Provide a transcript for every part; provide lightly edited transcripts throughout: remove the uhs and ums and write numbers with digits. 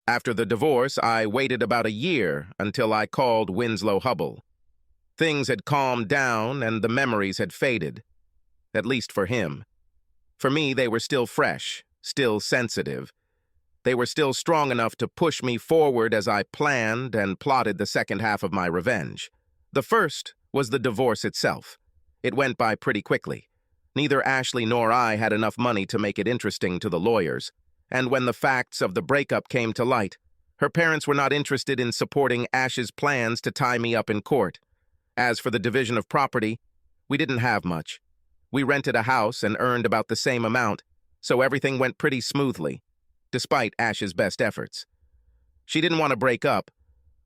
After the divorce, I waited about a year until I called Winslow Hubble. Things had calmed down and the memories had faded, at least for him. For me, they were still fresh, still sensitive. They were still strong enough to push me forward as I planned and plotted the second half of my revenge. The first was the divorce itself. It went by pretty quickly. Neither Ashley nor I had enough money to make it interesting to the lawyers, and when the facts of the breakup came to light, her parents were not interested in supporting Ash's plans to tie me up in court. As for the division of property, we didn't have much. We rented a house and earned about the same amount, so everything went pretty smoothly, despite Ash's best efforts. She didn't want to break up,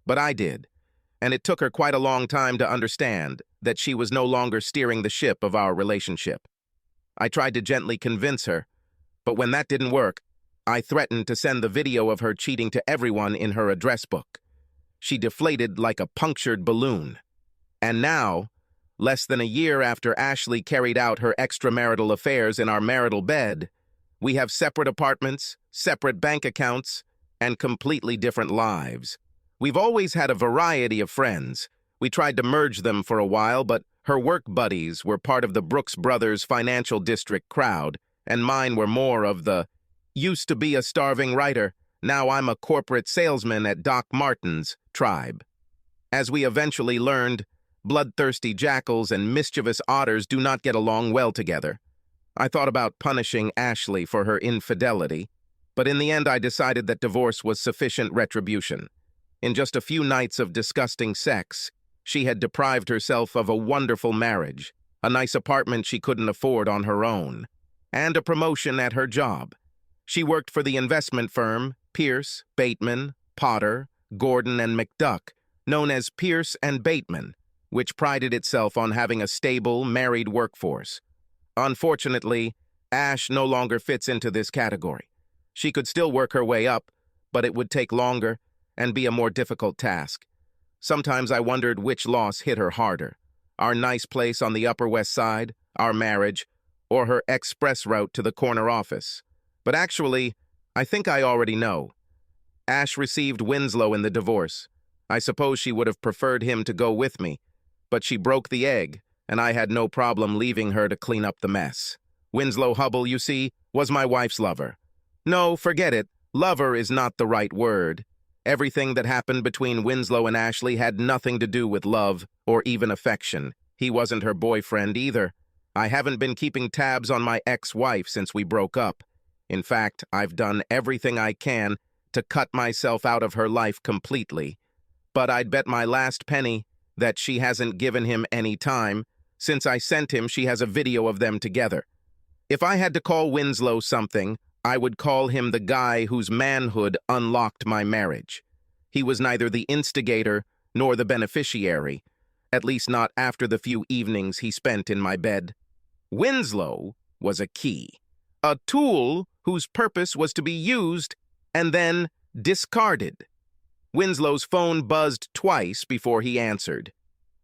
but I did, and it took her quite a long time to understand that she was no longer steering the ship of our relationship. I tried to gently convince her, but when that didn't work, I threatened to send the video of her cheating to everyone in her address book. She deflated like a punctured balloon. And now, less than a year after Ashley carried out her extramarital affairs in our marital bed, we have separate apartments, separate bank accounts, and completely different lives. We've always had a variety of friends. We tried to merge them for a while, but her work buddies were part of the Brooks Brothers financial district crowd, and mine were more of the used to be a starving writer, now I'm a corporate salesman at Doc Martin's tribe. As we eventually learned, bloodthirsty jackals and mischievous otters do not get along well together. I thought about punishing Ashley for her infidelity, but in the end I decided that divorce was sufficient retribution. In just a few nights of disgusting sex, she had deprived herself of a wonderful marriage, a nice apartment she couldn't afford on her own, and a promotion at her job. She worked for the investment firm Pierce, Bateman, Potter, Gordon, and McDuck, known as Pierce and Bateman, which prided itself on having a stable, married workforce. Unfortunately, Ash no longer fits into this category. She could still work her way up, but it would take longer and be a more difficult task. Sometimes I wondered which loss hit her harder, our nice place on the Upper West Side, our marriage, or her express route to the corner office. But actually, I think I already know. Ash received Winslow in the divorce. I suppose she would have preferred him to go with me, but she broke the egg, and I had no problem leaving her to clean up the mess. Winslow Hubble, you see, was my wife's lover. No, forget it. Lover is not the right word. Everything that happened between Winslow and Ashley had nothing to do with love or even affection. He wasn't her boyfriend either. I haven't been keeping tabs on my ex-wife since we broke up. In fact, I've done everything I can to cut myself out of her life completely. But I'd bet my last penny that she hasn't given him any time. Since I sent him, she has a video of them together. If I had to call Winslow something, I would call him the guy whose manhood unlocked my marriage. He was neither the instigator nor the beneficiary, at least not after the few evenings he spent in my bed. Winslow was a key, a tool whose purpose was to be used and then discarded. Winslow's phone buzzed twice before he answered.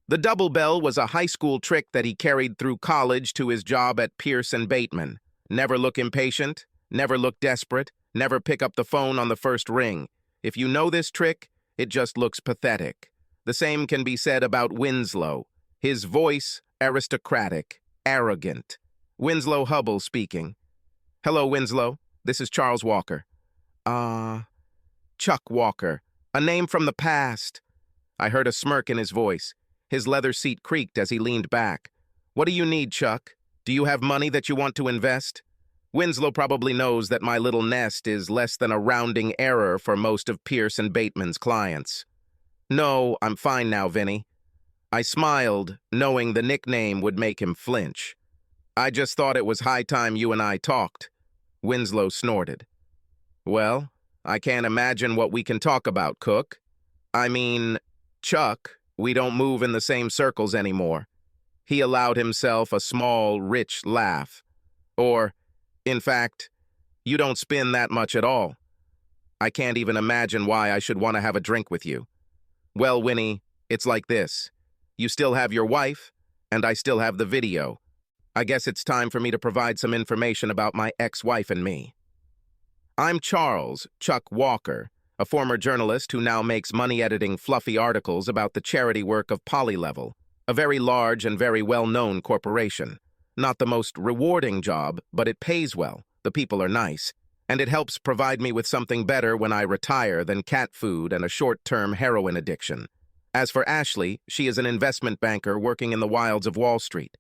The double bell was a high school trick that he carried through college to his job at Pierce and Bateman. Never look impatient, never look desperate, never pick up the phone on the first ring. If you know this trick, it just looks pathetic. The same can be said about Winslow. His voice, aristocratic, arrogant. Winslow Hubble speaking. Hello, Winslow. This is Charles Walker. Chuck Walker. A name from the past. I heard a smirk in his voice. His leather seat creaked as he leaned back. What do you need, Chuck? Do you have money that you want to invest? Winslow probably knows that my little nest is less than a rounding error for most of Pierce and Bateman's clients. No, I'm fine now, Vinny. I smiled, knowing the nickname would make him flinch. I just thought it was high time you and I talked. Winslow snorted. Well, I can't imagine what we can talk about, Cook. I mean, Chuck, we don't move in the same circles anymore. He allowed himself a small, rich laugh. Or, in fact, you don't spin that much at all. I can't even imagine why I should want to have a drink with you. Well, Winnie, it's like this. You still have your wife, and I still have the video. I guess it's time for me to provide some information about my ex-wife and me. I'm Charles, Chuck Walker, a former journalist who now makes money editing fluffy articles about the charity work of Polylevel, a very large and very well-known corporation. Not the most rewarding job, but it pays well, the people are nice, and it helps provide me with something better when I retire than cat food and a short-term heroin addiction. As for Ashley, she is an investment banker working in the wilds of Wall Street.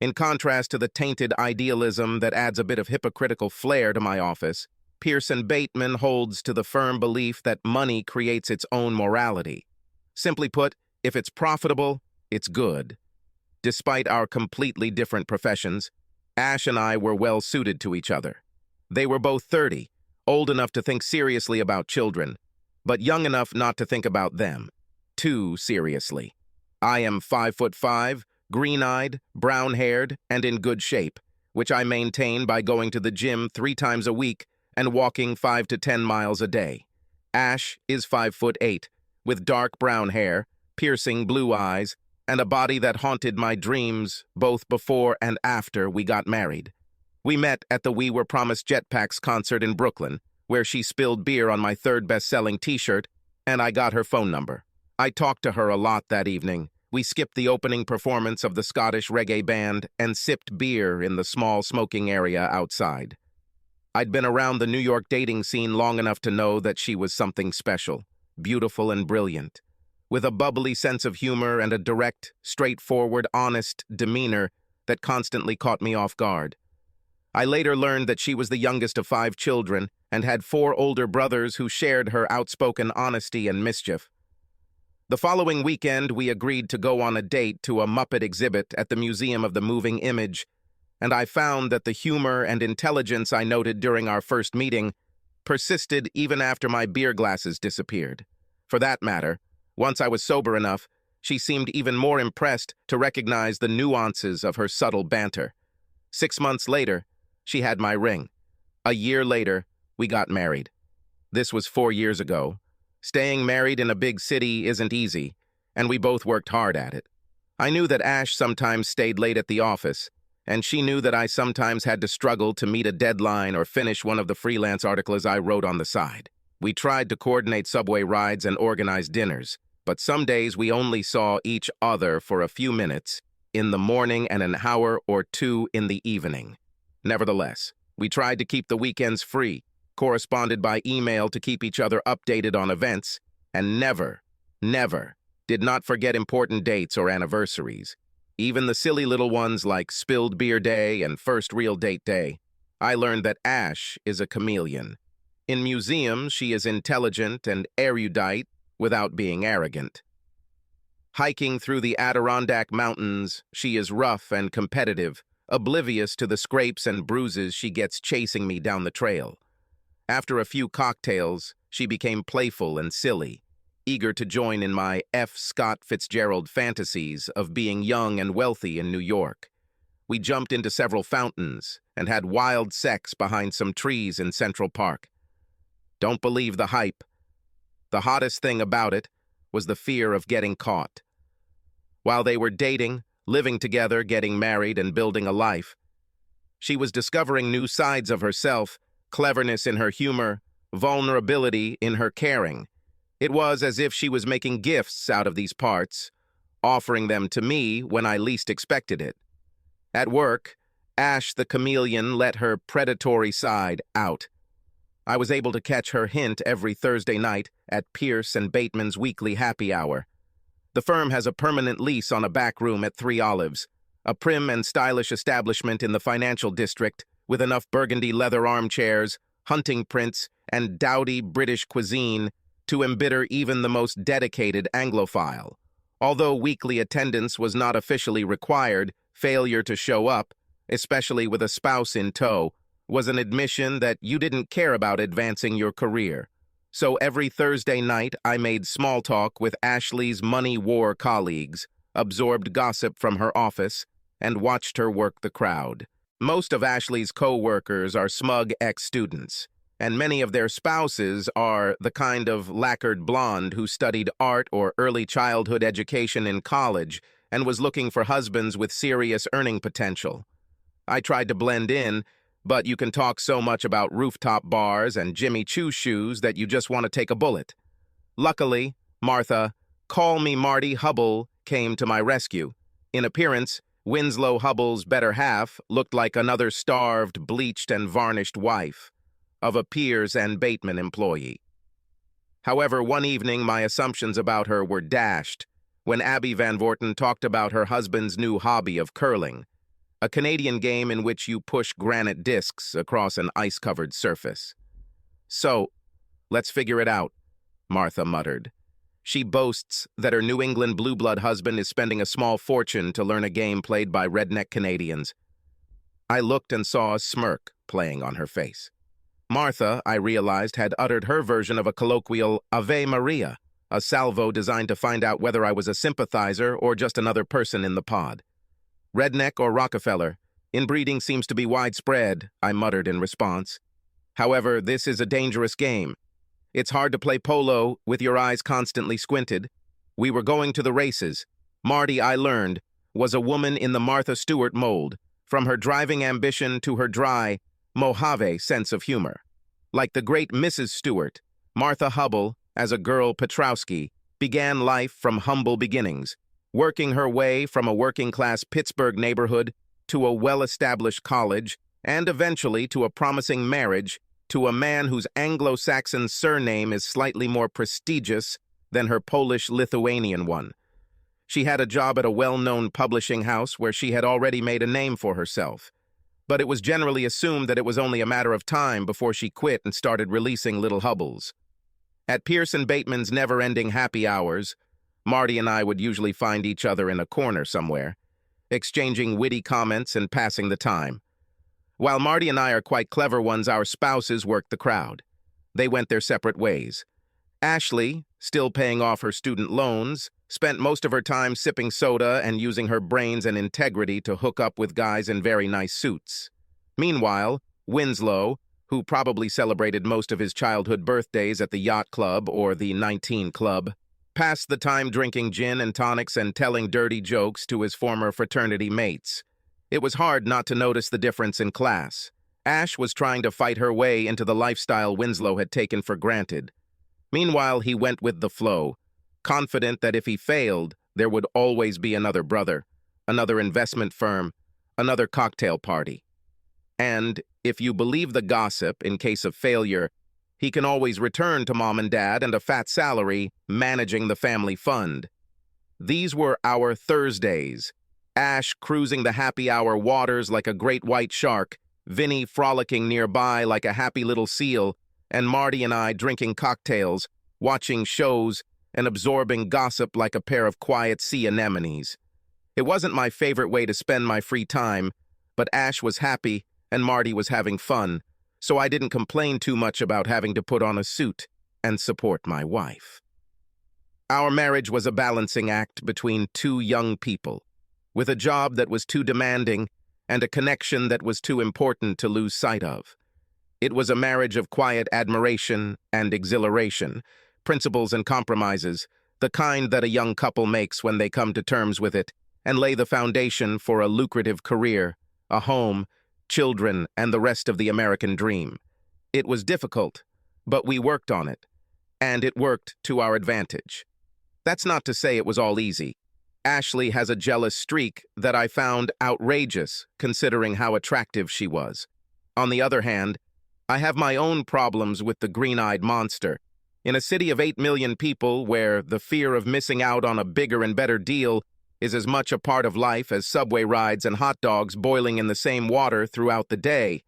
In contrast to the tainted idealism that adds a bit of hypocritical flair to my office, Pearson Bateman holds to the firm belief that money creates its own morality. Simply put, if it's profitable, it's good. Despite our completely different professions, Ash and I were well suited to each other. They were both 30, old enough to think seriously about children, but young enough not to think about them too seriously. I am 5'5", green-eyed, brown-haired, and in good shape, which I maintain by going to the gym 3 times a week and walking 5 to 10 miles a day. Ash is 5'8", with dark brown hair, piercing blue eyes, and a body that haunted my dreams both before and after we got married. We met at the We Were Promised Jetpacks concert in Brooklyn, where she spilled beer on my 3rd best-selling t-shirt, and I got her phone number. I talked to her a lot that evening. We skipped the opening performance of the Scottish reggae band and sipped beer in the small smoking area outside. I'd been around the New York dating scene long enough to know that she was something special, beautiful and brilliant, with a bubbly sense of humor and a direct, straightforward, honest demeanor that constantly caught me off guard. I later learned that she was the youngest of 5 children and had 4 older brothers who shared her outspoken honesty and mischief. The following weekend, we agreed to go on a date to a Muppet exhibit at the Museum of the Moving Image, and I found that the humor and intelligence I noted during our first meeting persisted even after my beer glasses disappeared. For that matter, once I was sober enough, she seemed even more impressed to recognize the nuances of her subtle banter. 6 months later, she had my ring. A year later, we got married. This was 4 years ago. Staying married in a big city isn't easy, and we both worked hard at it. I knew that Ash sometimes stayed late at the office, and she knew that I sometimes had to struggle to meet a deadline or finish one of the freelance articles I wrote on the side. We tried to coordinate subway rides and organize dinners, but some days we only saw each other for a few minutes in the morning and an hour or 2 in the evening. Nevertheless, we tried to keep the weekends free, corresponded by email to keep each other updated on events, and never did not forget important dates or anniversaries, even the silly little ones like Spilled Beer Day and First Real Date Day. I learned that Ash is a chameleon. In museums, she is intelligent and erudite without being arrogant. Hiking through the Adirondack Mountains, she is rough and competitive, oblivious to the scrapes and bruises she gets chasing me down the trail. After a few cocktails, she became playful and silly, eager to join in my F. Scott Fitzgerald fantasies of being young and wealthy in New York. We jumped into several fountains and had wild sex behind some trees in Central Park. Don't believe the hype. The hottest thing about it was the fear of getting caught. While they were dating, living together, getting married, and building a life, she was discovering new sides of herself, cleverness in her humor, vulnerability in her caring. It was as if she was making gifts out of these parts, offering them to me when I least expected it. At work, Ash the chameleon let her predatory side out. I was able to catch her hint every Thursday night at Pierce and Bateman's weekly happy hour. The firm has a permanent lease on a back room at 3 Olives, a prim and stylish establishment in the financial district with enough burgundy leather armchairs, hunting prints, and dowdy British cuisine to embitter even the most dedicated Anglophile. Although weekly attendance was not officially required, failure to show up, especially with a spouse in tow, was an admission that you didn't care about advancing your career. So every Thursday night, I made small talk with Ashley's money war colleagues, absorbed gossip from her office, and watched her work the crowd. Most of Ashley's co-workers are smug ex-students, and many of their spouses are the kind of lacquered blonde who studied art or early childhood education in college and was looking for husbands with serious earning potential. I tried to blend in, but you can talk so much about rooftop bars and Jimmy Choo shoes that you just want to take a bullet. Luckily, Martha, call me Marty Hubble, came to my rescue. In appearance, Winslow Hubble's better half looked like another starved, bleached, and varnished wife of a Piers and Bateman employee. However, one evening my assumptions about her were dashed when Abby Van Vorten talked about her husband's new hobby of curling, a Canadian game in which you push granite discs across an ice-covered surface. "So, let's figure it out," Martha muttered. She boasts that her New England blue blood husband is spending a small fortune to learn a game played by redneck Canadians. I looked and saw a smirk playing on her face. Martha, I realized, had uttered her version of a colloquial Ave Maria, a salvo designed to find out whether I was a sympathizer or just another person in the pod. "Redneck or Rockefeller, inbreeding seems to be widespread," I muttered in response. "However, this is a dangerous game. It's hard to play polo with your eyes constantly squinted." We were going to the races. Marty, I learned, was a woman in the Martha Stewart mold, from her driving ambition to her dry, Mojave sense of humor. Like the great Mrs. Stewart, Martha Hubble, as a girl Petrowski, began life from humble beginnings, working her way from a working-class Pittsburgh neighborhood to a well-established college and eventually to a promising marriage to a man whose Anglo-Saxon surname is slightly more prestigious than her Polish-Lithuanian one. She had a job at a well-known publishing house where she had already made a name for herself, but it was generally assumed that it was only a matter of time before she quit and started releasing little Hubbles. At Pierce and Bateman's never-ending happy hours, Marty and I would usually find each other in a corner somewhere, exchanging witty comments and passing the time. While Marty and I are quite clever ones, our spouses worked the crowd. They went their separate ways. Ashley, still paying off her student loans, spent most of her time sipping soda and using her brains and integrity to hook up with guys in very nice suits. Meanwhile, Winslow, who probably celebrated most of his childhood birthdays at the Yacht Club or the 19 Club, passed the time drinking gin and tonics and telling dirty jokes to his former fraternity mates. It was hard not to notice the difference in class. Ash was trying to fight her way into the lifestyle Winslow had taken for granted. Meanwhile, he went with the flow, confident that if he failed, there would always be another brother, another investment firm, another cocktail party. And, if you believe the gossip, in case of failure, he can always return to mom and dad and a fat salary managing the family fund. These were our Thursdays. Ash cruising the happy hour waters like a great white shark, Vinny frolicking nearby like a happy little seal, and Marty and I drinking cocktails, watching shows, and absorbing gossip like a pair of quiet sea anemones. It wasn't my favorite way to spend my free time, but Ash was happy and Marty was having fun, so I didn't complain too much about having to put on a suit and support my wife. Our marriage was a balancing act between two young people, with a job that was too demanding and a connection that was too important to lose sight of. It was a marriage of quiet admiration and exhilaration, principles and compromises, the kind that a young couple makes when they come to terms with it and lay the foundation for a lucrative career, a home, children, and the rest of the American dream. It was difficult, but we worked on it, and it worked to our advantage. That's not to say it was all easy. Ashley has a jealous streak that I found outrageous, considering how attractive she was. On the other hand, I have my own problems with the green-eyed monster. In a city of 8 million people where the fear of missing out on a bigger and better deal is as much a part of life as subway rides and hot dogs boiling in the same water throughout the day,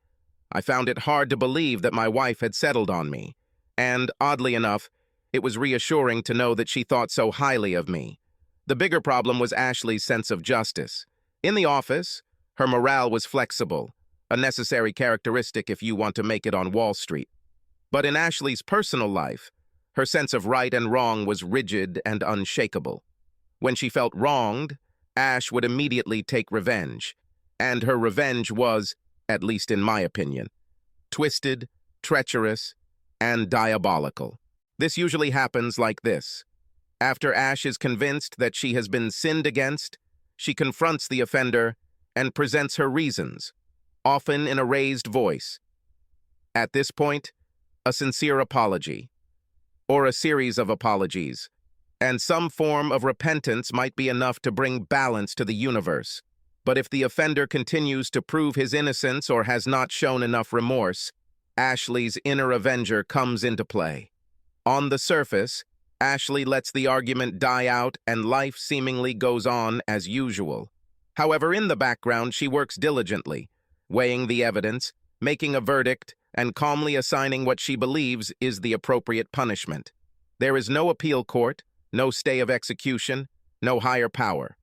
I found it hard to believe that my wife had settled on me. And, oddly enough, it was reassuring to know that she thought so highly of me. The bigger problem was Ashley's sense of justice. In the office, her morale was flexible, a necessary characteristic if you want to make it on Wall Street. But in Ashley's personal life, her sense of right and wrong was rigid and unshakable. When she felt wronged, Ash would immediately take revenge, and her revenge was, at least in my opinion, twisted, treacherous, and diabolical. This usually happens like this. After Ash is convinced that she has been sinned against, she confronts the offender and presents her reasons. often in a raised voice. At this point, a sincere apology, or a series of apologies, and some form of repentance might be enough to bring balance to the universe. But if the offender continues to prove his innocence or has not shown enough remorse, Ashley's inner avenger comes into play. On the surface, Ashley lets the argument die out and life seemingly goes on as usual. However, in the background, she works diligently, weighing the evidence, making a verdict, and calmly assigning what she believes is the appropriate punishment. There is no appeal court, no stay of execution, no higher power.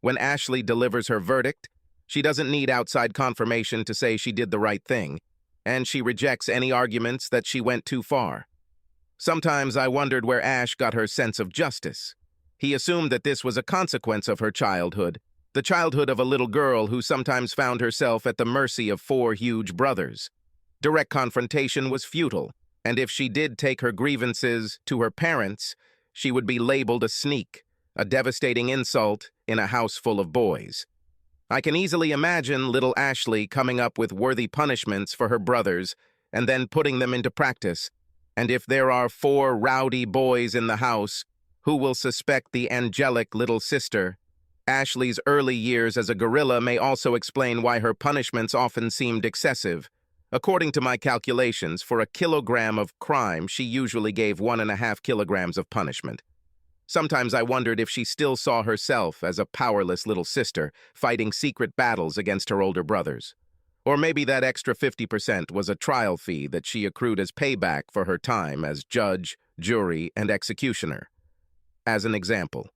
When Ashley delivers her verdict, she doesn't need outside confirmation to say she did the right thing, and she rejects any arguments that she went too far. Sometimes I wondered where Ash got her sense of justice. He assumed that this was a consequence of her childhood, the childhood of a little girl who sometimes found herself at the mercy of 4 huge brothers. Direct confrontation was futile, and if she did take her grievances to her parents, she would be labeled a sneak, a devastating insult in a house full of boys. I can easily imagine little Ashley coming up with worthy punishments for her brothers and then putting them into practice. And if there are 4 rowdy boys in the house, who will suspect the angelic little sister? Ashley's early years as a gorilla may also explain why her punishments often seemed excessive. According to my calculations, for a kilogram of crime, she usually gave 1.5 kilograms of punishment. Sometimes I wondered if she still saw herself as a powerless little sister, fighting secret battles against her older brothers. Or maybe that extra 50% was a trial fee that she accrued as payback for her time as judge, jury, and executioner. As an example,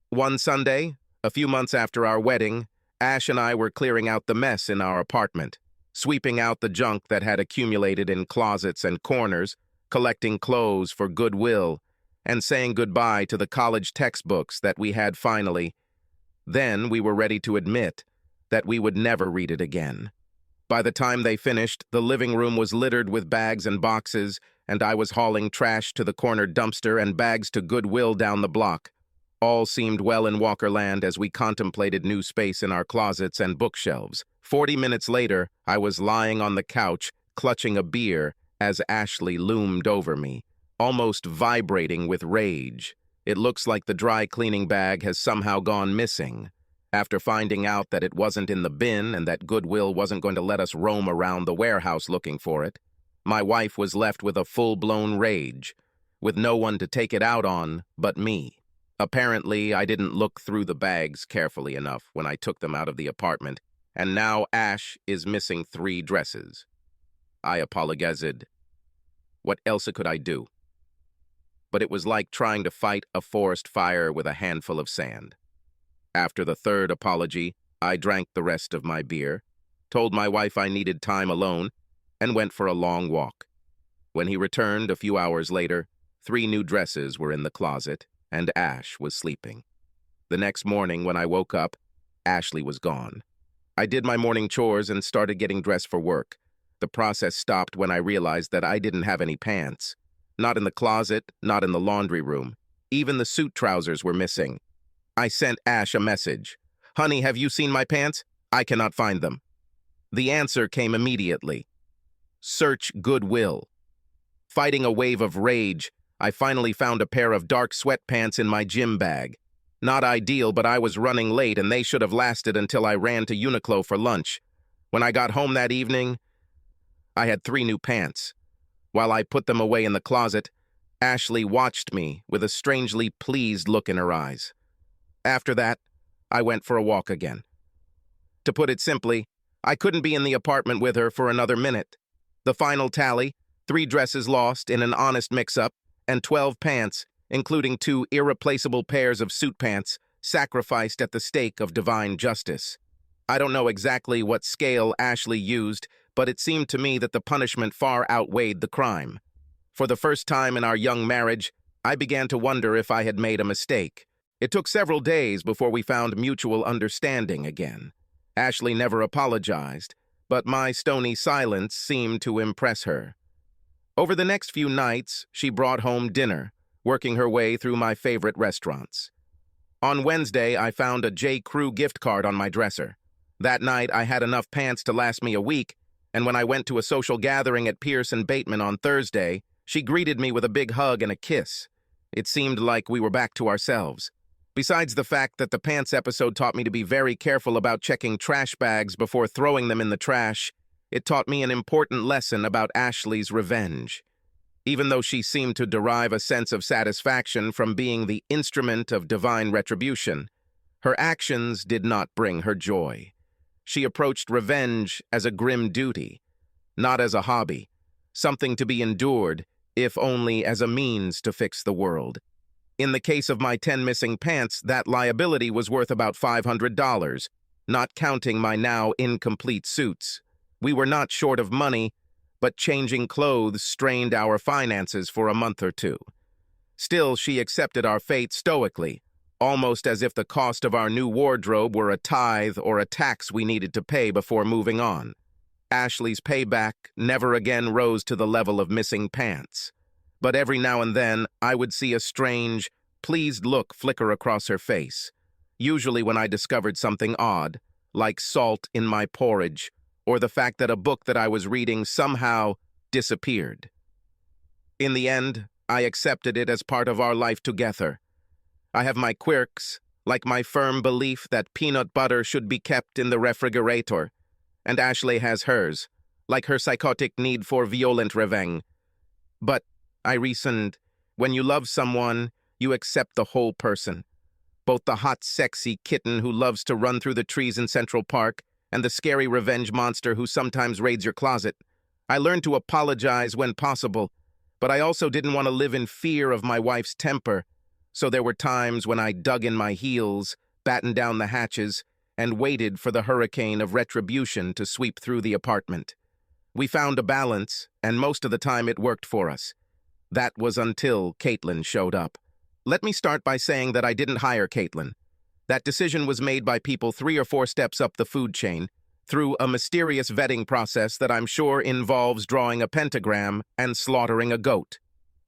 one Sunday, a few months after our wedding, Ash and I were clearing out the mess in our apartment, sweeping out the junk that had accumulated in closets and corners, collecting clothes for Goodwill, and saying goodbye to the college textbooks that we had finally. Then we were ready to admit that we would never read it again. By the time they finished, the living room was littered with bags and boxes, and I was hauling trash to the corner dumpster and bags to Goodwill down the block. All seemed well in Walkerland as we contemplated new space in our closets and bookshelves. 40 minutes later, I was lying on the couch, clutching a beer, as Ashley loomed over me, almost vibrating with rage. It looks like the dry cleaning bag has somehow gone missing. After finding out that it wasn't in the bin and that Goodwill wasn't going to let us roam around the warehouse looking for it, my wife was left with a full-blown rage, with no one to take it out on but me. Apparently, I didn't look through the bags carefully enough when I took them out of the apartment, and now Ash is missing 3 dresses. I apologized. What else could I do? But it was like trying to fight a forest fire with a handful of sand. After the 3rd apology, I drank the rest of my beer, told my wife I needed time alone, and went for a long walk. When he returned a few hours later, 3 new dresses were in the closet, and Ash was sleeping. The next morning when I woke up, Ashley was gone. I did my morning chores and started getting dressed for work. The process stopped when I realized that I didn't have any pants. Not in the closet, not in the laundry room. Even the suit trousers were missing. I sent Ash a message. "Honey, have you seen my pants? I cannot find them." The answer came immediately. Search Goodwill. Fighting a wave of rage, I finally found a pair of dark sweatpants in my gym bag. Not ideal, but I was running late and they should have lasted until I ran to Uniqlo for lunch. When I got home that evening, I had 3 new pants. While I put them away in the closet, Ashley watched me with a strangely pleased look in her eyes. After that, I went for a walk again. To put it simply, I couldn't be in the apartment with her for another minute. The final tally, 3 dresses lost in an honest mix-up, and 12 pants, including 2 irreplaceable pairs of suit pants, sacrificed at the stake of divine justice. I don't know exactly what scale Ashley used, but it seemed to me that the punishment far outweighed the crime. For the first time in our young marriage, I began to wonder if I had made a mistake. It took several days before we found mutual understanding again. Ashley never apologized, but my stony silence seemed to impress her. Over the next few nights, she brought home dinner, working her way through my favorite restaurants. On Wednesday, I found a J. Crew gift card on my dresser. That night, I had enough pants to last me a week, and when I went to a social gathering at Pierce and Bateman on Thursday, she greeted me with a big hug and a kiss. It seemed like we were back to ourselves. Besides the fact that the pants episode taught me to be very careful about checking trash bags before throwing them in the trash, it taught me an important lesson about Ashley's revenge. Even though she seemed to derive a sense of satisfaction from being the instrument of divine retribution, her actions did not bring her joy. She approached revenge as a grim duty, not as a hobby, something to be endured, if only as a means to fix the world. In the case of my 10 missing pants, that liability was worth about $500, not counting my now incomplete suits. We were not short of money, but changing clothes strained our finances for a month or two. Still, she accepted our fate stoically, almost as if the cost of our new wardrobe were a tithe or a tax we needed to pay before moving on. Ashley's payback never again rose to the level of missing pants. But every now and then, I would see a strange, pleased look flicker across her face, usually when I discovered something odd, like salt in my porridge, or the fact that a book that I was reading somehow disappeared. In the end, I accepted it as part of our life together. I have my quirks, like my firm belief that peanut butter should be kept in the refrigerator, and Ashley has hers, like her psychotic need for violent revenge. But, I reasoned, when you love someone, you accept the whole person. Both the hot, sexy kitten who loves to run through the trees in Central Park and the scary revenge monster who sometimes raids your closet. I learned to apologize when possible, but I also didn't want to live in fear of my wife's temper, so there were times when I dug in my heels, battened down the hatches, and waited for the hurricane of retribution to sweep through the apartment. We found a balance, and most of the time it worked for us. That was until Caitlyn showed up. Let me start by saying that I didn't hire Caitlyn. That decision was made by people 3 or 4 steps up the food chain, through a mysterious vetting process that I'm sure involves drawing a pentagram and slaughtering a goat.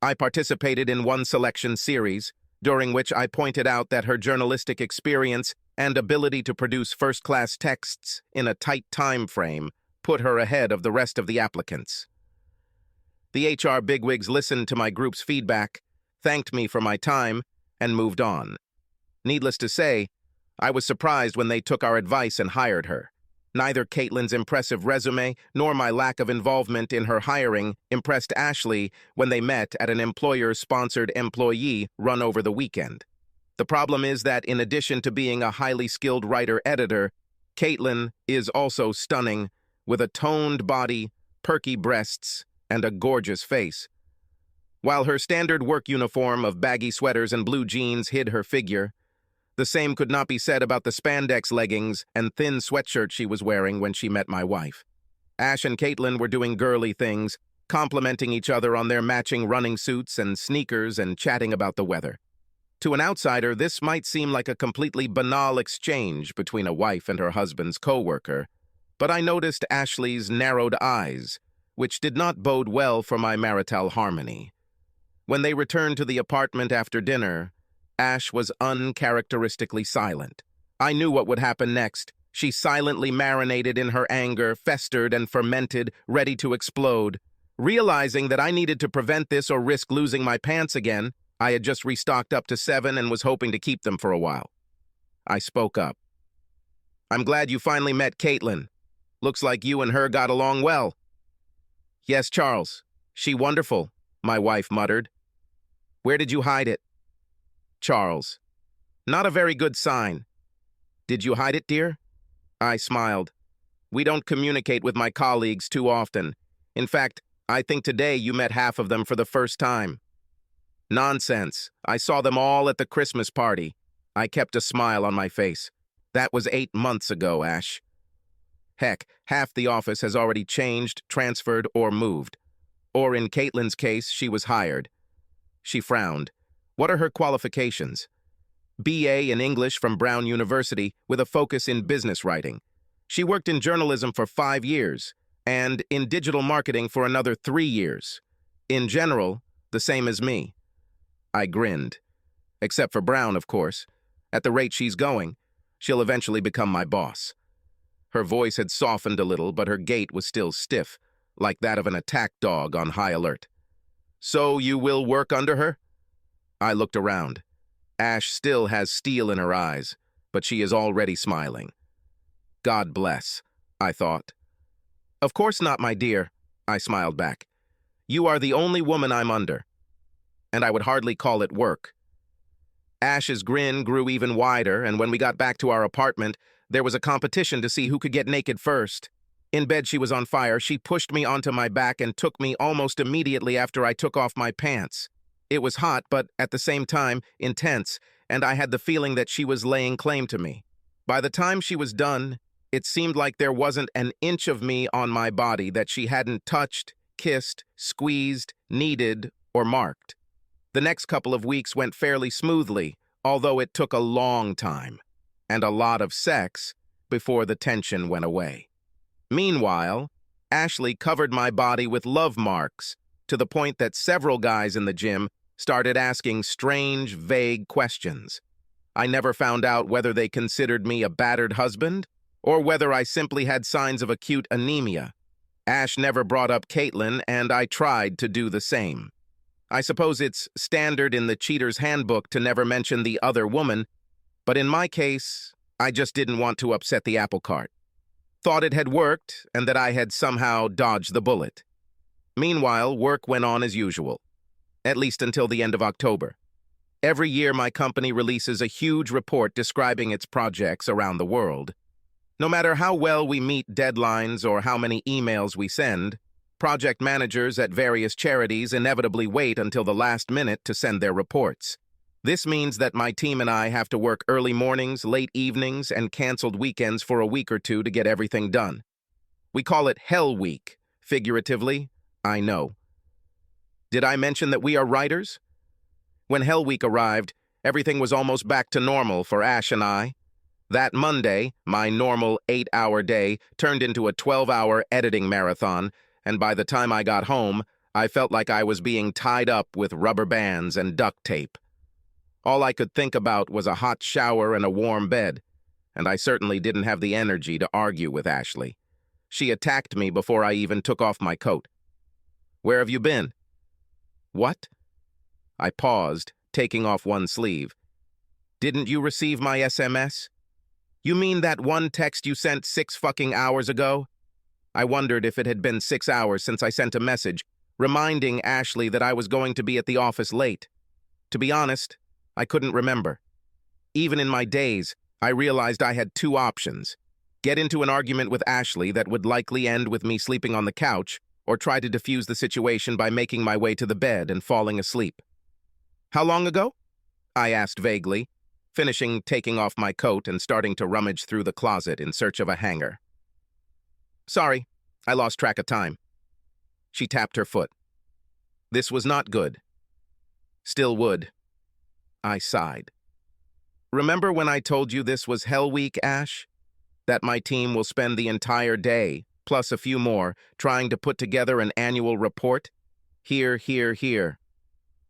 I participated in one selection series, during which I pointed out that her journalistic experience and ability to produce first-class texts in a tight time frame put her ahead of the rest of the applicants. The HR bigwigs listened to my group's feedback, thanked me for my time, and moved on. Needless to say, I was surprised when they took our advice and hired her. Neither Caitlyn's impressive resume nor my lack of involvement in her hiring impressed Ashley when they met at an employer-sponsored employee run over the weekend. The problem is that in addition to being a highly skilled writer-editor, Caitlyn is also stunning, with a toned body, perky breasts, and a gorgeous face. While her standard work uniform of baggy sweaters and blue jeans hid her figure, the same could not be said about the spandex leggings and thin sweatshirt she was wearing when she met my wife. Ash and Caitlyn were doing girly things, complimenting each other on their matching running suits and sneakers and chatting about the weather. To an outsider, this might seem like a completely banal exchange between a wife and her husband's co-worker, but I noticed Ashley's narrowed eyes, which did not bode well for my marital harmony. When they returned to the apartment after dinner, Ash was uncharacteristically silent. I knew what would happen next. She silently marinated in her anger, festered and fermented, ready to explode. Realizing that I needed to prevent this or risk losing my pants again, I had just restocked up to 7 and was hoping to keep them for a while. I spoke up. "I'm glad you finally met Caitlyn. Looks like you and her got along well." "Yes, Charles. She wonderful," my wife muttered. "Where did you hide it?" Charles: "Not a very good sign." "Did you hide it, dear?" I smiled. "We don't communicate with my colleagues too often. In fact, I think today you met half of them for the first time." "Nonsense. I saw them all at the Christmas party." I kept a smile on my face. "That was 8 months ago, Ash." "Heck, half the office has already changed, transferred, or moved. Or in Caitlyn's case, she was hired." She frowned. "What are her qualifications?" "BA in English from Brown University with a focus in business writing. She worked in journalism for 5 years and in digital marketing for another 3 years. In general, the same as me." I grinned. "Except for Brown, of course. At the rate she's going, she'll eventually become my boss." Her voice had softened a little, but her gait was still stiff, like that of an attack dog on high alert. "So you will work under her?" I looked around. Ash still has steel in her eyes, but she is already smiling. God bless, I thought. "Of course not, my dear," I smiled back. "You are the only woman I'm under, and I would hardly call it work." Ash's grin grew even wider, and when we got back to our apartment, there was a competition to see who could get naked first. In bed, she was on fire. She pushed me onto my back and took me almost immediately after I took off my pants. It was hot, but at the same time, intense, and I had the feeling that she was laying claim to me. By the time she was done, it seemed like there wasn't an inch of me on my body that she hadn't touched, kissed, squeezed, kneaded, or marked. The next couple of weeks went fairly smoothly, although it took a long time, and a lot of sex before the tension went away. Meanwhile, Ashley covered my body with love marks, to the point that several guys in the gym started asking strange, vague questions. I never found out whether they considered me a battered husband, or whether I simply had signs of acute anemia. Ash never brought up Caitlyn, and I tried to do the same. I suppose it's standard in the cheater's handbook to never mention the other woman, but in my case, I just didn't want to upset the apple cart. Thought it had worked, and that I had somehow dodged the bullet. Meanwhile, work went on as usual, at least until the end of October. Every year, my company releases a huge report describing its projects around the world. No matter how well we meet deadlines or how many emails we send, project managers at various charities inevitably wait until the last minute to send their reports. This means that my team and I have to work early mornings, late evenings, and canceled weekends for a week or two to get everything done. We call it Hell Week, figuratively, I know. Did I mention that we are writers? When Hell Week arrived, everything was almost back to normal for Ash and I. That Monday, my normal 8-hour day turned into a 12-hour editing marathon, and by the time I got home, I felt like I was being tied up with rubber bands and duct tape. All I could think about was a hot shower and a warm bed, and I certainly didn't have the energy to argue with Ashley. She attacked me before I even took off my coat. "Where have you been?" "What?" I paused, taking off one sleeve. "Didn't you receive my SMS? You mean that one text you sent 6 fucking hours ago?" I wondered if it had been 6 hours since I sent a message, reminding Ashley that I was going to be at the office late. To be honest, I couldn't remember. Even in my daze, I realized I had 2 options: get into an argument with Ashley that would likely end with me sleeping on the couch, or try to defuse the situation by making my way to the bed and falling asleep. "How long ago?" I asked vaguely, finishing taking off my coat and starting to rummage through the closet in search of a hanger. "Sorry, I lost track of time." She tapped her foot. This was not good. Still would. I sighed. "Remember when I told you this was Hell Week, Ash? That my team will spend the entire day, plus a few more, trying to put together an annual report? Here, here, here.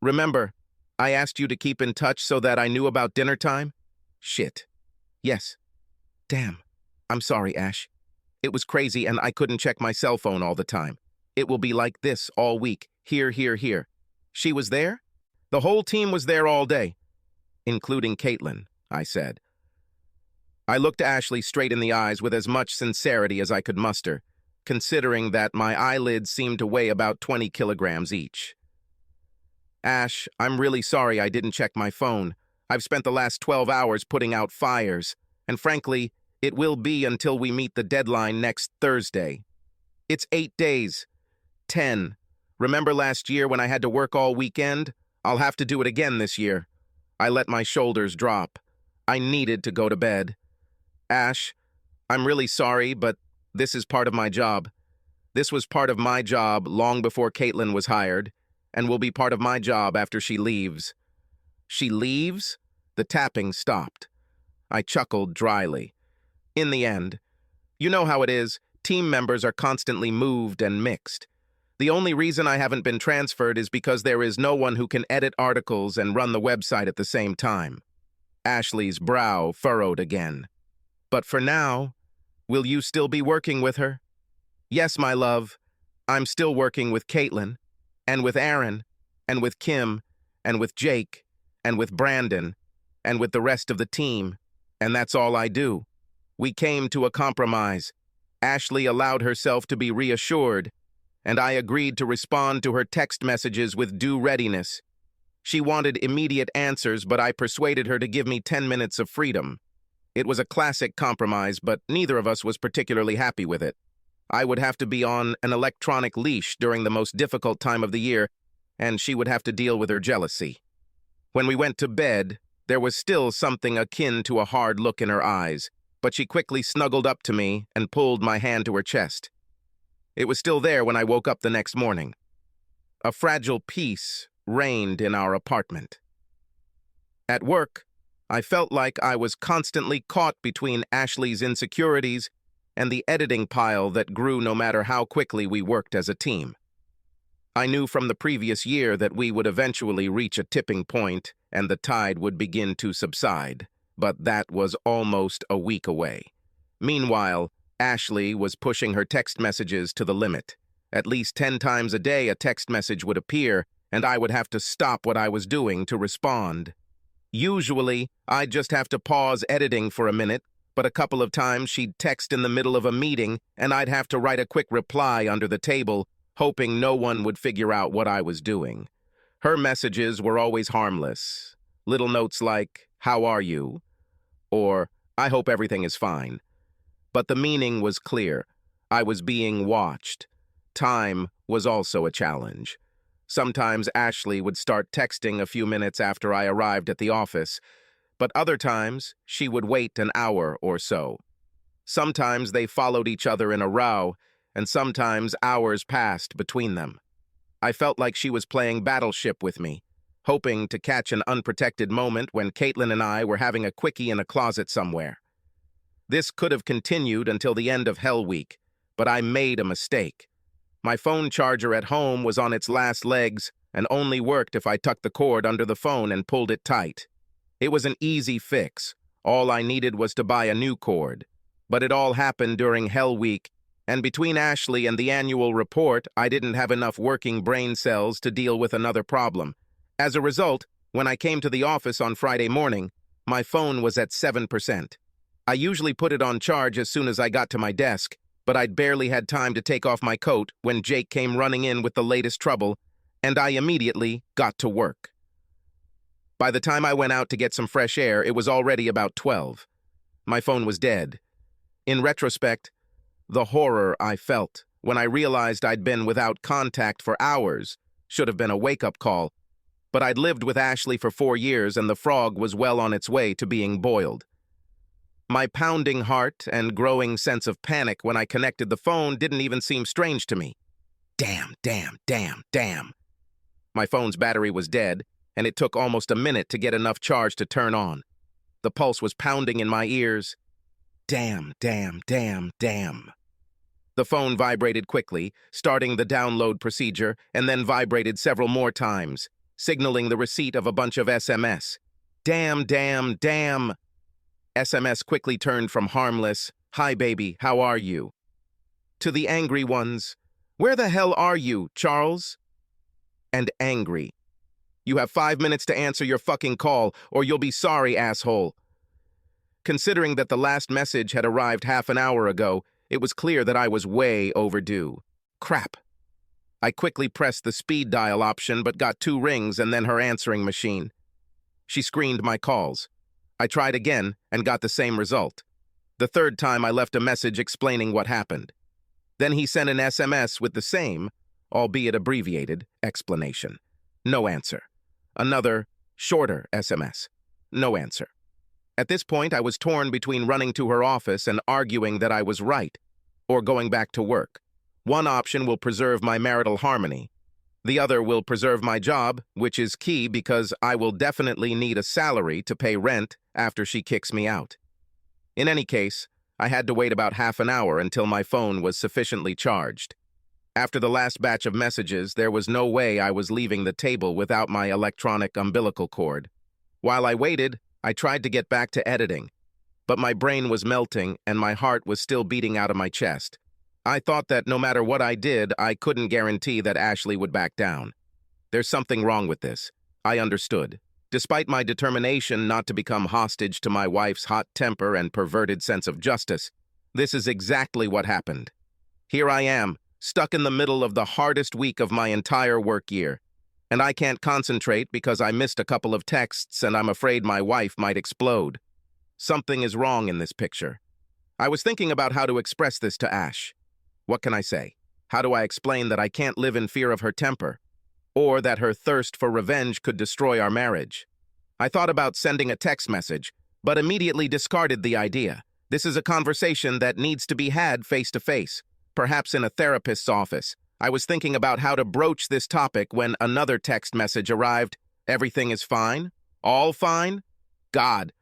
Remember, I asked you to keep in touch so that I knew about dinner time? Shit. Yes. Damn. I'm sorry, Ash. It was crazy and I couldn't check my cell phone all the time. It will be like this all week. Here, here, here. She was there? The whole team was there all day. Including Caitlyn, I said. I looked Ashley straight in the eyes with as much sincerity as I could muster, considering that my eyelids seemed to weigh about 20 kilograms each. "Ash, I'm really sorry I didn't check my phone. I've spent the last 12 hours putting out fires, and frankly, it will be until we meet the deadline next Thursday. It's 8 days. 10. Remember last year when I had to work all weekend? I'll have to do it again this year." I let my shoulders drop. I needed to go to bed. "Ash, I'm really sorry, but this is part of my job. This was part of my job long before Caitlyn was hired, and will be part of my job after she leaves." "She leaves?" The tapping stopped. I chuckled dryly. In the end, you know how it is, team members are constantly moved and mixed. The only reason I haven't been transferred is because there is no one who can edit articles and run the website at the same time. Ashley's brow furrowed again. "But for now, Will you still be working with her? Yes, my love. I'm still working with Caitlyn, and with Aaron, and with Kim, and with Jake, and with Brandon, and with the rest of the team, and that's all I do. We came to a compromise. Ashley allowed herself to be reassured, and I agreed to respond to her text messages with due readiness. She wanted immediate answers, but I persuaded her to give me 10 minutes of freedom. It was a classic compromise, but neither of us was particularly happy with it. I would have to be on an electronic leash during the most difficult time of the year, and she would have to deal with her jealousy. When we went to bed, there was still something akin to a hard look in her eyes, but she quickly snuggled up to me and pulled my hand to her chest. It was still there when I woke up the next morning. A fragile peace reigned in our apartment. At work, I felt like I was constantly caught between Ashley's insecurities and the editing pile that grew no matter how quickly we worked as a team. I knew from the previous year that we would eventually reach a tipping point and the tide would begin to subside, but that was almost a week away. Meanwhile, Ashley was pushing her text messages to the limit. At least 10 times a day a text message would appear, and I would have to stop what I was doing to respond. Usually, I'd just have to pause editing for a minute, but a couple of times she'd text in the middle of a meeting, and I'd have to write a quick reply under the table, hoping no one would figure out what I was doing. Her messages were always harmless. Little notes like, "How are you?" or "I hope everything is fine." But the meaning was clear. I was being watched. Time was also a challenge. Sometimes Ashley would start texting a few minutes after I arrived at the office, but other times she would wait an hour or so. Sometimes they followed each other in a row, and sometimes hours passed between them. I felt like she was playing battleship with me, hoping to catch an unprotected moment when Caitlyn and I were having a quickie in a closet somewhere. This could have continued until the end of Hell Week, but I made a mistake. My phone charger at home was on its last legs and only worked if I tucked the cord under the phone and pulled it tight. It was an easy fix. All I needed was to buy a new cord. But it all happened during Hell Week, and between Ashley and the annual report, I didn't have enough working brain cells to deal with another problem. As a result, when I came to the office on Friday morning, my phone was at 7%. I usually put it on charge as soon as I got to my desk, but I'd barely had time to take off my coat when Jake came running in with the latest trouble, and I immediately got to work. By the time I went out to get some fresh air, it was already about 12. My phone was dead. In retrospect, the horror I felt when I realized I'd been without contact for hours should have been a wake-up call, but I'd lived with Ashley for 4 years and the frog was well on its way to being boiled. My pounding heart and growing sense of panic when I connected the phone didn't even seem strange to me. Damn, damn, damn, damn. My phone's battery was dead, and it took almost a minute to get enough charge to turn on. The pulse was pounding in my ears. Damn, damn, damn, damn. The phone vibrated quickly, starting the download procedure, and then vibrated several more times, signaling the receipt of a bunch of SMS. Damn, damn, damn. SMS quickly turned from harmless, "Hi baby, how are you?" to the angry ones, "Where the hell are you, Charles?" And angry. "You have 5 minutes to answer your fucking call, or you'll be sorry, asshole." Considering that the last message had arrived half an hour ago, it was clear that I was way overdue. Crap. I quickly pressed the speed dial option but got 2 rings and then her answering machine. She screened my calls. I tried again and got the same result. The third time I left a message explaining what happened. Then he sent an SMS with the same, albeit abbreviated, explanation. No answer. Another, shorter SMS. No answer. At this point, I was torn between running to her office and arguing that I was right, or going back to work. One option will preserve my marital harmony. The other will preserve my job, which is key because I will definitely need a salary to pay rent after she kicks me out. In any case, I had to wait about half an hour until my phone was sufficiently charged. After the last batch of messages, there was no way I was leaving the table without my electronic umbilical cord. While I waited, I tried to get back to editing, but my brain was melting and my heart was still beating out of my chest. I thought that no matter what I did, I couldn't guarantee that Ashley would back down. There's something wrong with this. I understood. Despite my determination not to become hostage to my wife's hot temper and perverted sense of justice, this is exactly what happened. Here I am, stuck in the middle of the hardest week of my entire work year. And I can't concentrate because I missed a couple of texts and I'm afraid my wife might explode. Something is wrong in this picture. I was thinking about how to express this to Ash. What can I say? How do I explain that I can't live in fear of her temper? Or that her thirst for revenge could destroy our marriage? I thought about sending a text message, but immediately discarded the idea. This is a conversation that needs to be had face-to-face, perhaps in a therapist's office. I was thinking about how to broach this topic when another text message arrived. Everything is fine? All fine? God.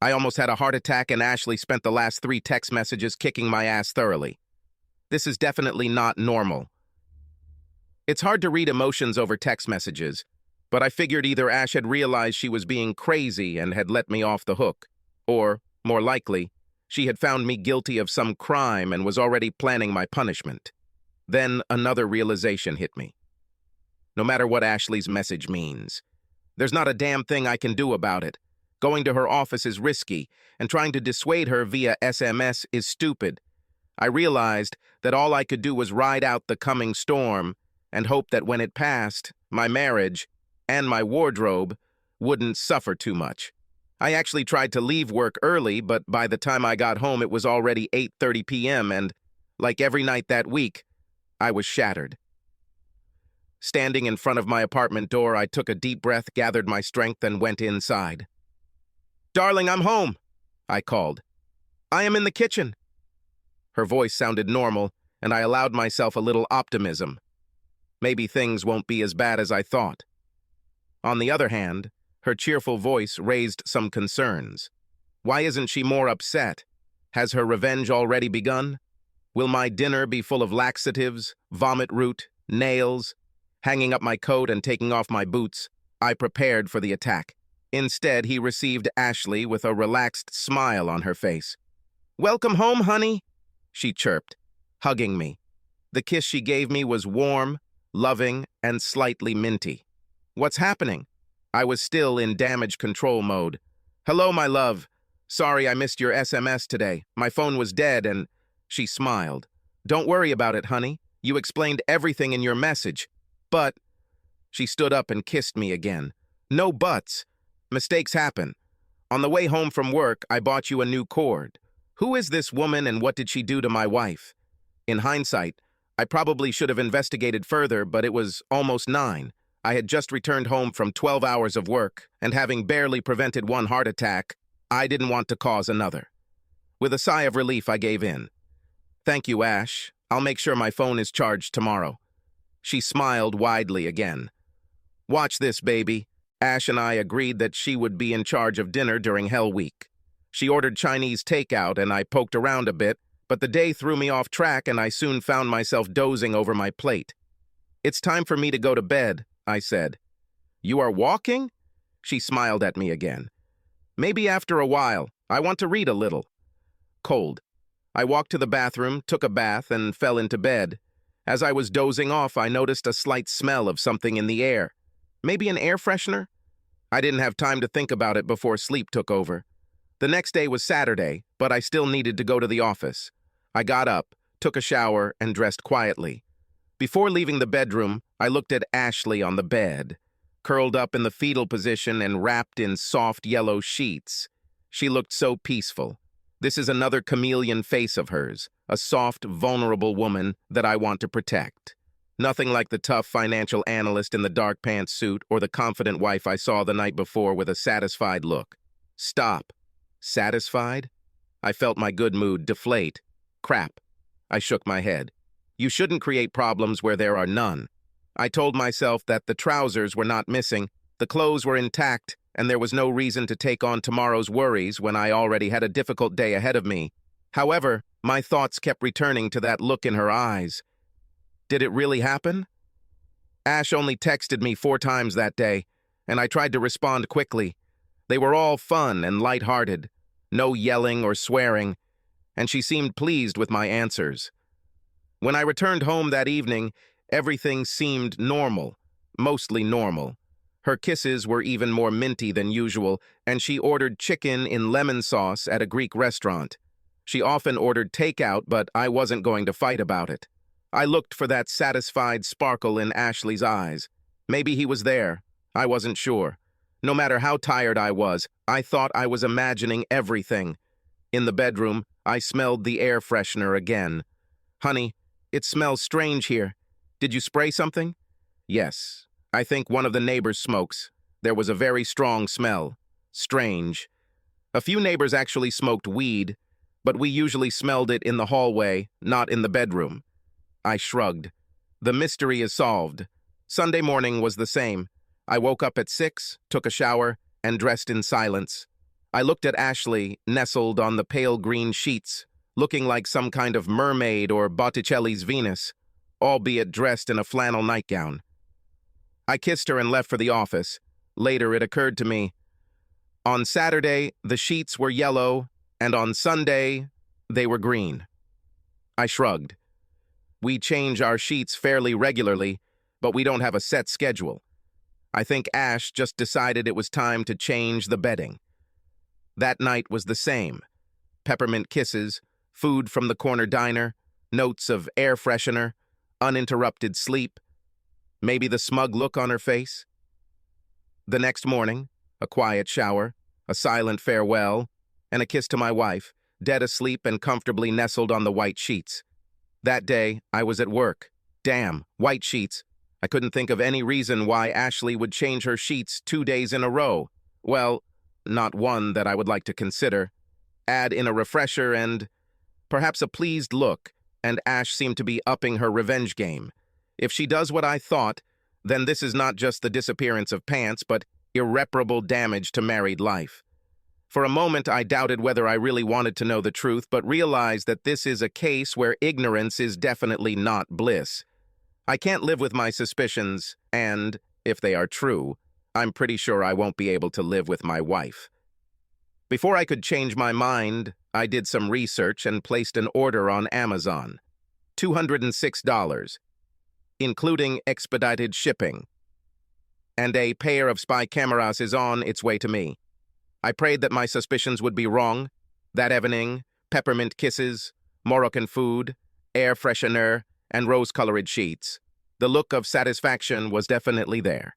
I almost had a heart attack and Ashley spent the last 3 text messages kicking my ass thoroughly. This is definitely not normal. It's hard to read emotions over text messages, but I figured either Ash had realized she was being crazy and had let me off the hook, or, more likely, she had found me guilty of some crime and was already planning my punishment. Then another realization hit me. No matter what Ashley's message means, there's not a damn thing I can do about it. Going to her office is risky, and trying to dissuade her via SMS is stupid. I realized that all I could do was ride out the coming storm and hope that when it passed, my marriage and my wardrobe wouldn't suffer too much. I actually tried to leave work early, but by the time I got home, it was already 8:30 p.m., and, like every night that week, I was shattered. Standing in front of my apartment door, I took a deep breath, gathered my strength, and went inside. "Darling, I'm home," I called. "I am in the kitchen." Her voice sounded normal, and I allowed myself a little optimism. Maybe things won't be as bad as I thought. On the other hand, her cheerful voice raised some concerns. Why isn't she more upset? Has her revenge already begun? Will my dinner be full of laxatives, vomit root, nails? Hanging up my coat and taking off my boots, I prepared for the attack. Instead, he received Ashley with a relaxed smile on her face. "Welcome home, honey," she chirped, hugging me. The kiss she gave me was warm, loving, and slightly minty. "What's happening?" I was still in damage control mode. "Hello, my love. Sorry I missed your SMS today. My phone was dead and..." She smiled. "Don't worry about it, honey. You explained everything in your message. But..." She stood up and kissed me again. "No buts. Mistakes happen. On the way home from work, I bought you a new cord. Who is this woman and what did she do to my wife?" In hindsight, I probably should have investigated further, but it was almost 9. I had just returned home from 12 hours of work, and having barely prevented one heart attack, I didn't want to cause another. With a sigh of relief, I gave in. "Thank you, Ash. I'll make sure my phone is charged tomorrow." She smiled widely again. "Watch this, baby." Ash and I agreed that she would be in charge of dinner during Hell Week. She ordered Chinese takeout, and I poked around a bit, but the day threw me off track and I soon found myself dozing over my plate. "It's time for me to go to bed," I said. "You are walking?" She smiled at me again. "Maybe after a while. I want to read a little." Cold. I walked to the bathroom, took a bath, and fell into bed. As I was dozing off, I noticed a slight smell of something in the air. Maybe an air freshener? I didn't have time to think about it before sleep took over. The next day was Saturday, but I still needed to go to the office. I got up, took a shower, and dressed quietly. Before leaving the bedroom, I looked at Ashley on the bed, curled up in the fetal position and wrapped in soft yellow sheets. She looked so peaceful. This is another chameleon face of hers, a soft, vulnerable woman that I want to protect. Nothing like the tough financial analyst in the dark pants suit or the confident wife I saw the night before with a satisfied look. Stop. Satisfied? I felt my good mood deflate. Crap. I shook my head. You shouldn't create problems where there are none. I told myself that the trousers were not missing, the clothes were intact, and there was no reason to take on tomorrow's worries when I already had a difficult day ahead of me. However, my thoughts kept returning to that look in her eyes. Did it really happen? Ash only texted me 4 times that day, and I tried to respond quickly. They were all fun and lighthearted. No yelling or swearing, and she seemed pleased with my answers. When I returned home that evening, everything seemed normal, mostly normal. Her kisses were even more minty than usual, and she ordered chicken in lemon sauce at a Greek restaurant. She often ordered takeout, but I wasn't going to fight about it. I looked for that satisfied sparkle in Ashley's eyes. Maybe he was there. I wasn't sure. No matter how tired I was, I thought I was imagining everything. In the bedroom, I smelled the air freshener again. "Honey, it smells strange here. Did you spray something?" "Yes. I think one of the neighbors smokes. There was a very strong smell. Strange. A few neighbors actually smoked weed, but we usually smelled it in the hallway, not in the bedroom." I shrugged. The mystery is solved. Sunday morning was the same. I woke up at 6, took a shower, and dressed in silence. I looked at Ashley, nestled on the pale green sheets, looking like some kind of mermaid or Botticelli's Venus, albeit dressed in a flannel nightgown. I kissed her and left for the office. Later, it occurred to me, on Saturday, the sheets were yellow, and on Sunday, they were green. I shrugged. We change our sheets fairly regularly, but we don't have a set schedule. I think Ash just decided it was time to change the bedding. That night was the same. Peppermint kisses, food from the corner diner, notes of air freshener, uninterrupted sleep, maybe the smug look on her face. The next morning, a quiet shower, a silent farewell, and a kiss to my wife, dead asleep and comfortably nestled on the white sheets. That day, I was at work. Damn, white sheets. I couldn't think of any reason why Ashley would change her sheets 2 days in a row. Well, not one that I would like to consider. Add in a refresher and perhaps a pleased look, and Ash seemed to be upping her revenge game. If she does what I thought, then this is not just the disappearance of pants, but irreparable damage to married life. For a moment, I doubted whether I really wanted to know the truth, but realized that this is a case where ignorance is definitely not bliss. I can't live with my suspicions, and, if they are true, I'm pretty sure I won't be able to live with my wife. Before I could change my mind, I did some research and placed an order on Amazon. $206. Including expedited shipping. And a pair of spy cameras is on its way to me. I prayed that my suspicions would be wrong. That evening, peppermint kisses, Moroccan food, air freshener, and rose-colored sheets. The look of satisfaction was definitely there.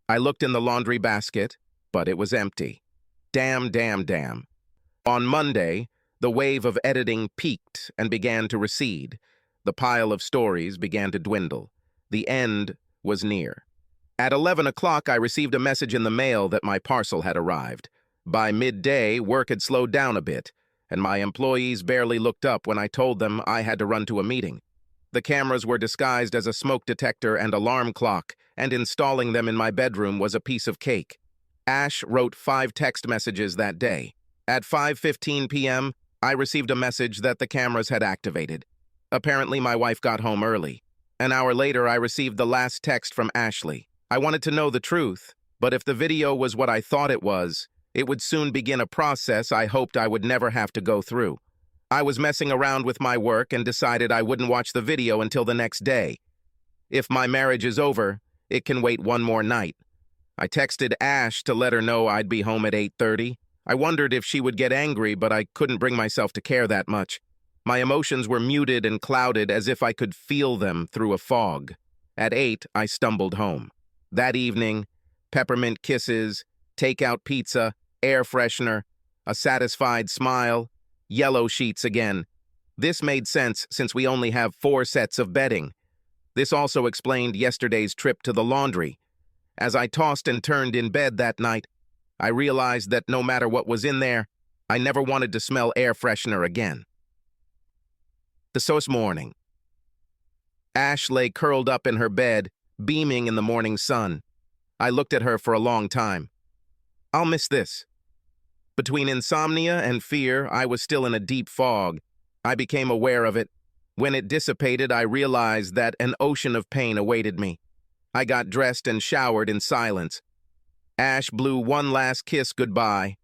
I looked in the laundry basket, but it was empty. Damn, damn, damn. On Monday, the wave of editing peaked and began to recede. The pile of stories began to dwindle. The end was near. At 11 o'clock, I received a message in the mail that my parcel had arrived. By midday, work had slowed down a bit, and my employees barely looked up when I told them I had to run to a meeting. The cameras were disguised as a smoke detector and alarm clock, and installing them in my bedroom was a piece of cake. Ash wrote 5 text messages that day. At 5:15 p.m., I received a message that the cameras had activated. Apparently, my wife got home early. An hour later, I received the last text from Ashley. I wanted to know the truth, but if the video was what I thought it would soon begin a process I hoped I would never have to go through. I was messing around with my work and decided I wouldn't watch the video until the next day. If my marriage is over, it can wait one more night. I texted Ash to let her know I'd be home at 8:30. I wondered if she would get angry, but I couldn't bring myself to care that much. My emotions were muted and clouded as if I could feel them through a fog. At 8, I stumbled home. That evening, peppermint kisses, takeout pizza, air freshener, a satisfied smile, yellow sheets again. This made sense since we only have 4 sets of bedding. This also explained yesterday's trip to the laundry. As I tossed and turned in bed that night, I realized that no matter what was in there, I never wanted to smell air freshener again. The Sos morning. Ash lay curled up in her bed, beaming in the morning sun. I looked at her for a long time. I'll miss this. Between insomnia and fear, I was still in a deep fog. I became aware of it. When it dissipated, I realized that an ocean of pain awaited me. I got dressed and showered in silence. Ash blew one last kiss goodbye.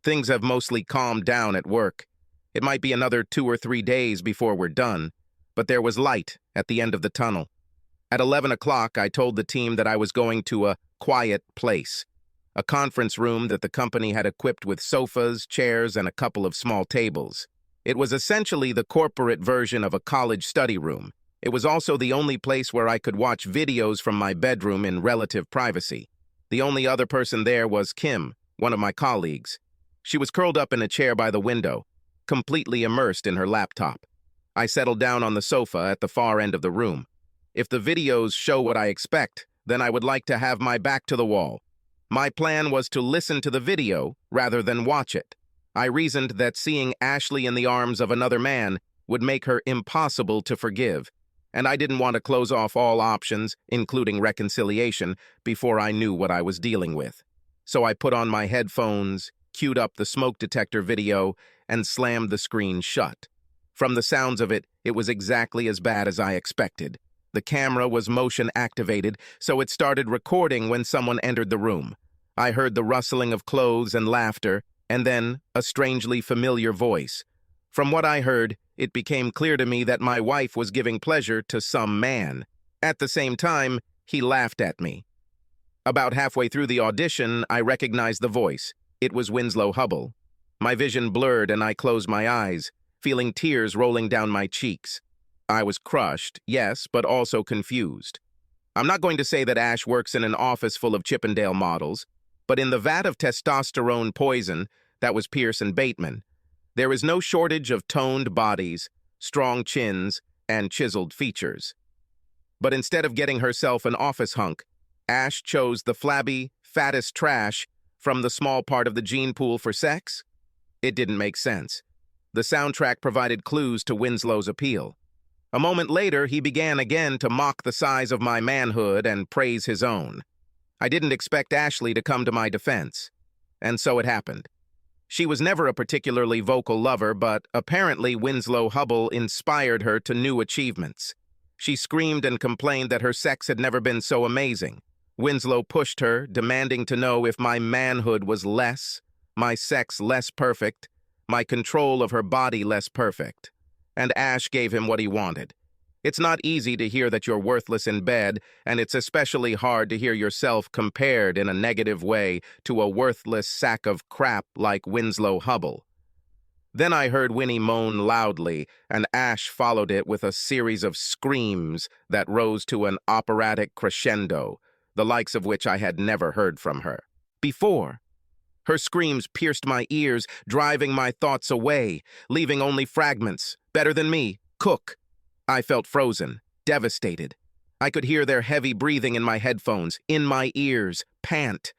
Things have mostly calmed down at work. It might be another 2 or 3 days before we're done, but there was light at the end of the tunnel. At 11 o'clock, I told the team that I was going to a quiet place, a conference room that the company had equipped with sofas, chairs, and a couple of small tables. It was essentially the corporate version of a college study room. It was also the only place where I could watch videos from my bedroom in relative privacy. The only other person there was Kim, one of my colleagues. She was curled up in a chair by the window, completely immersed in her laptop. I settled down on the sofa at the far end of the room. If the videos show what I expect, then I would like to have my back to the wall. My plan was to listen to the video rather than watch it. I reasoned that seeing Ashley in the arms of another man would make her impossible to forgive, and I didn't want to close off all options, including reconciliation, before I knew what I was dealing with. So I put on my headphones, queued up the smoke detector video, and slammed the screen shut. From the sounds of it, it was exactly as bad as I expected. The camera was motion-activated, so it started recording when someone entered the room. I heard the rustling of clothes and laughter, and then a strangely familiar voice. From what I heard, it became clear to me that my wife was giving pleasure to some man. At the same time, he laughed at me. About halfway through the audition, I recognized the voice. It was Winslow Hubble. My vision blurred and I closed my eyes, feeling tears rolling down my cheeks. I was crushed, yes, but also confused. I'm not going to say that Ash works in an office full of Chippendale models, but in the vat of testosterone poison that was Pierce and Bateman, there is no shortage of toned bodies, strong chins, and chiseled features. But instead of getting herself an office hunk, Ash chose the flabby, fattest trash from the small part of the gene pool for sex? It didn't make sense. The soundtrack provided clues to Winslow's appeal. A moment later, he began again to mock the size of my manhood and praise his own. I didn't expect Ashley to come to my defense. And so it happened. She was never a particularly vocal lover, but apparently Winslow Hubble inspired her to new achievements. She screamed and complained that her sex had never been so amazing. Winslow pushed her, demanding to know if my manhood was less, my sex less perfect, my control of her body less perfect. And Ash gave him what he wanted. It's not easy to hear that you're worthless in bed, and it's especially hard to hear yourself compared in a negative way to a worthless sack of crap like Winslow Hubble. Then I heard Winnie moan loudly, and Ash followed it with a series of screams that rose to an operatic crescendo, the likes of which I had never heard from her before. Her screams pierced my ears, driving my thoughts away, leaving only fragments. Better than me, cook. I felt frozen, devastated. I could hear their heavy breathing in my headphones, in my ears, pant.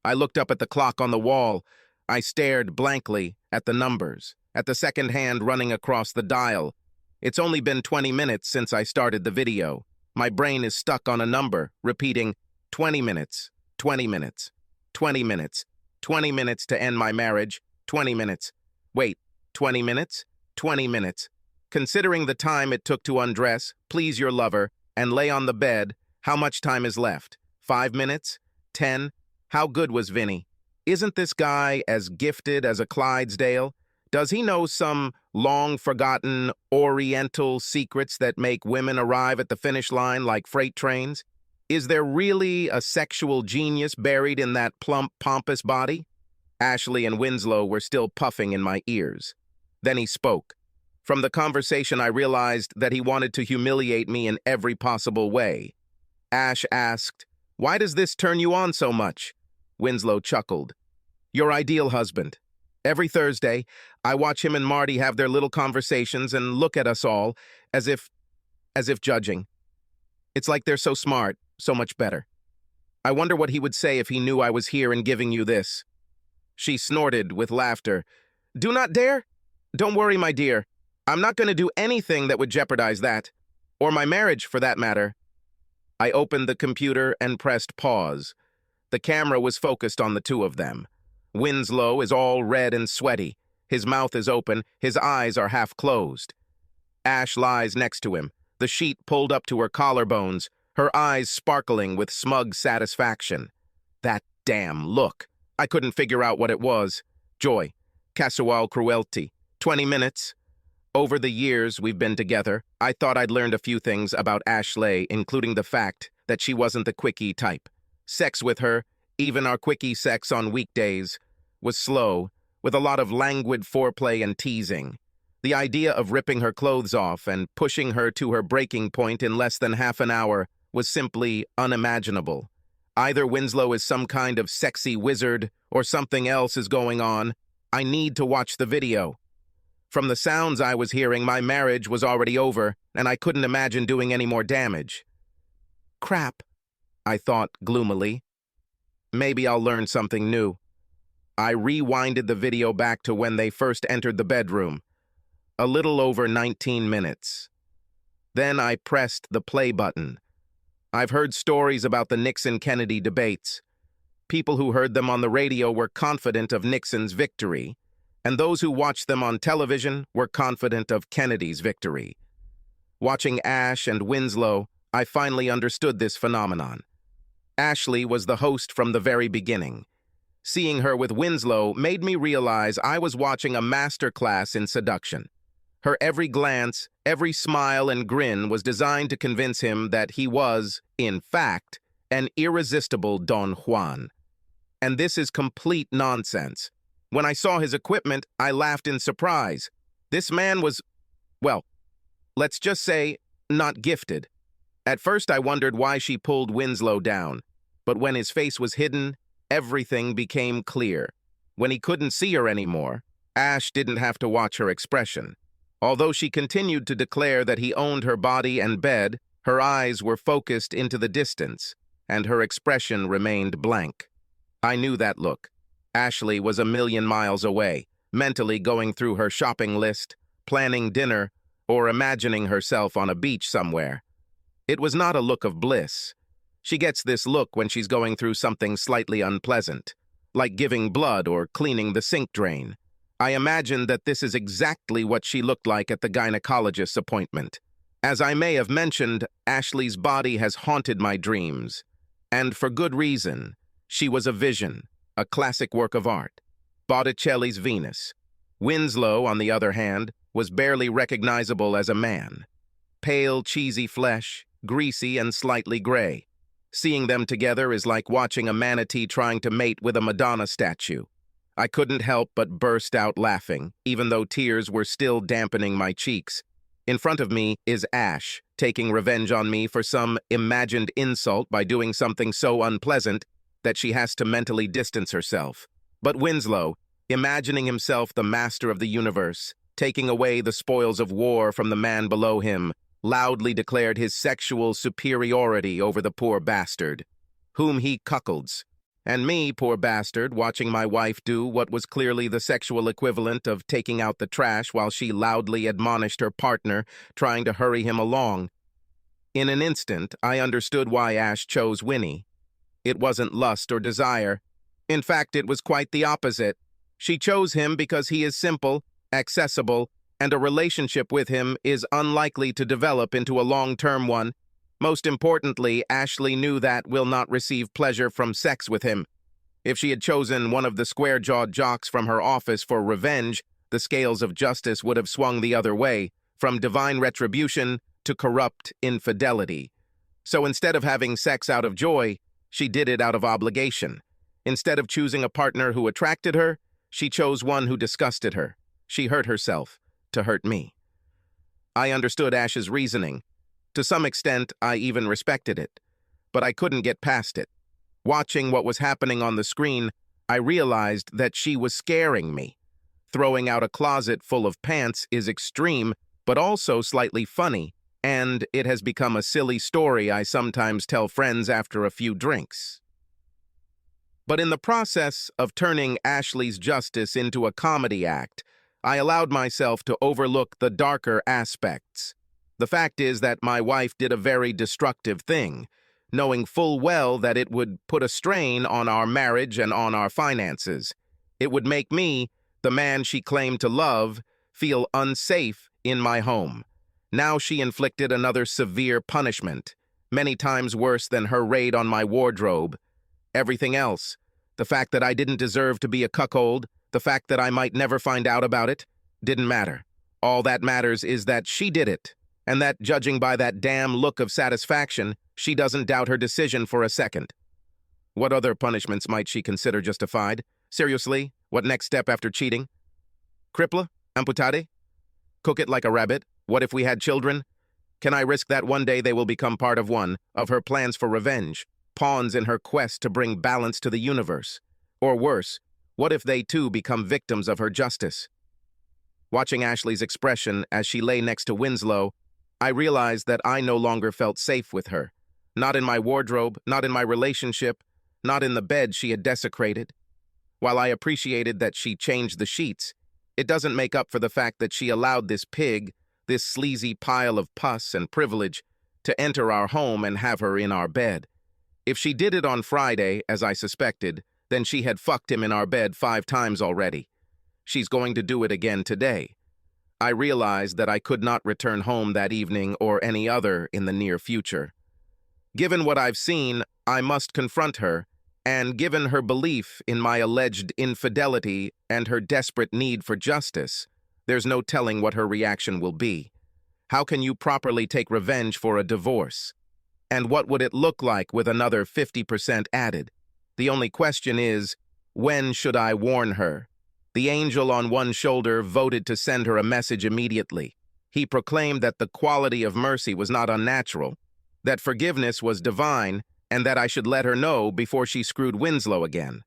I looked up at the clock on the wall. I stared blankly at the numbers, at the second hand running across the dial. It's only been 20 minutes since I started the video. My brain is stuck on a number, repeating 20 minutes, 20 minutes, 20 minutes, 20 minutes to end my marriage, 20 minutes. Wait, 20 minutes? 20 minutes. Considering the time it took to undress, please your lover, and lay on the bed, how much time is left? 5 minutes? 10? How good was Vinny? Isn't this guy as gifted as a Clydesdale? Does he know some long-forgotten oriental secrets that make women arrive at the finish line like freight trains? Is there really a sexual genius buried in that plump, pompous body? Ashley and Winslow were still puffing in my ears. Then he spoke. From the conversation, I realized that he wanted to humiliate me in every possible way. Ash asked, "Why does this turn you on so much?" Winslow chuckled. "Your ideal husband. Every Thursday, I watch him and Marty have their little conversations and look at us all as if judging. It's like they're so smart, so much better. I wonder what he would say if he knew I was here and giving you this." She snorted with laughter. "Do not dare? Don't worry, my dear. I'm not going to do anything that would jeopardize that, or my marriage, for that matter." I opened the computer and pressed pause. The camera was focused on the two of them. Winslow is all red and sweaty. His mouth is open, his eyes are half closed. Ash lies next to him, the sheet pulled up to her collarbones, her eyes sparkling with smug satisfaction. That damn look. I couldn't figure out what it was. Joy. Casual cruelty. 20 minutes. Over the years we've been together, I thought I'd learned a few things about Ashley, including the fact that she wasn't the quickie type. Sex with her, even our quickie sex on weekdays, was slow, with a lot of languid foreplay and teasing. The idea of ripping her clothes off and pushing her to her breaking point in less than half an hour was simply unimaginable. Either Winslow is some kind of sexy wizard or something else is going on. I need to watch the video. From the sounds I was hearing, my marriage was already over, and I couldn't imagine doing any more damage. Crap, I thought gloomily. Maybe I'll learn something new. I rewinded the video back to when they first entered the bedroom. A little over 19 minutes. Then I pressed the play button. I've heard stories about the Nixon-Kennedy debates. People who heard them on the radio were confident of Nixon's victory, and those who watched them on television were confident of Kennedy's victory. Watching Ash and Winslow, I finally understood this phenomenon. Ashley was the host from the very beginning. Seeing her with Winslow made me realize I was watching a masterclass in seduction. Her every glance, every smile and grin was designed to convince him that he was, in fact, an irresistible Don Juan. And this is complete nonsense. When I saw his equipment, I laughed in surprise. This man was, well, let's just say, not gifted. At first I wondered why she pulled Winslow down, but when his face was hidden, everything became clear. When he couldn't see her anymore, Ash didn't have to watch her expression. Although she continued to declare that he owned her body and bed, her eyes were focused into the distance, and her expression remained blank. I knew that look. Ashley was a million miles away, mentally going through her shopping list, planning dinner, or imagining herself on a beach somewhere. It was not a look of bliss. She gets this look when she's going through something slightly unpleasant, like giving blood or cleaning the sink drain. I imagine that this is exactly what she looked like at the gynecologist's appointment. As I may have mentioned, Ashley's body has haunted my dreams. And for good reason. She was a vision, a classic work of art. Botticelli's Venus. Winslow, on the other hand, was barely recognizable as a man. Pale, cheesy flesh, greasy and slightly gray. Seeing them together is like watching a manatee trying to mate with a Madonna statue. I couldn't help but burst out laughing, even though tears were still dampening my cheeks. In front of me is Ash, taking revenge on me for some imagined insult by doing something so unpleasant that she has to mentally distance herself. But Winslow, imagining himself the master of the universe, taking away the spoils of war from the man below him, loudly declared his sexual superiority over the poor bastard, whom he cuckolds. And me, poor bastard, watching my wife do what was clearly the sexual equivalent of taking out the trash while she loudly admonished her partner, trying to hurry him along. In an instant, I understood why Ash chose Winnie. It wasn't lust or desire. In fact, it was quite the opposite. She chose him because he is simple, accessible, and a relationship with him is unlikely to develop into a long-term one. Most importantly, Ashley knew that will not receive pleasure from sex with him. If she had chosen one of the square-jawed jocks from her office for revenge, the scales of justice would have swung the other way, from divine retribution to corrupt infidelity. So instead of having sex out of joy, she did it out of obligation. Instead of choosing a partner who attracted her, she chose one who disgusted her. She hurt herself to hurt me. I understood Ash's reasoning. To some extent, I even respected it. But I couldn't get past it. Watching what was happening on the screen, I realized that she was scaring me. Throwing out a closet full of pants is extreme, but also slightly funny, and it has become a silly story I sometimes tell friends after a few drinks. But in the process of turning Ashley's justice into a comedy act, I allowed myself to overlook the darker aspects. The fact is that my wife did a very destructive thing, knowing full well that it would put a strain on our marriage and on our finances. It would make me, the man she claimed to love, feel unsafe in my home. Now she inflicted another severe punishment, many times worse than her raid on my wardrobe. Everything else, the fact that I didn't deserve to be a cuckold, The fact that I might never find out about it didn't matter. All that matters is that she did it, and that, judging by that damn look of satisfaction, she doesn't doubt her decision for a second. What other punishments might she consider justified? Seriously, what next step after cheating? Cripple? Amputate? Cook it like a rabbit? What if we had children? Can I risk that one day they will become part of one of her plans for revenge, pawns in her quest to bring balance to the universe? Or worse, what if they too become victims of her justice? Watching Ashley's expression as she lay next to Winslow, I realized that I no longer felt safe with her. Not in my wardrobe, not in my relationship, not in the bed she had desecrated. While I appreciated that she changed the sheets, it doesn't make up for the fact that she allowed this pig, this sleazy pile of pus and privilege, to enter our home and have her in our bed. If she did it on Friday, as I suspected, then she had fucked him in our bed 5 times already. She's going to do it again today. I realized that I could not return home that evening or any other in the near future. Given what I've seen, I must confront her, and given her belief in my alleged infidelity and her desperate need for justice, there's no telling what her reaction will be. How can you properly take revenge for a divorce? And what would it look like with another 50% added? The only question is, when should I warn her? The angel on one shoulder voted to send her a message immediately. He proclaimed that the quality of mercy was not unnatural, that forgiveness was divine, and that I should let her know before she screwed Winslow again.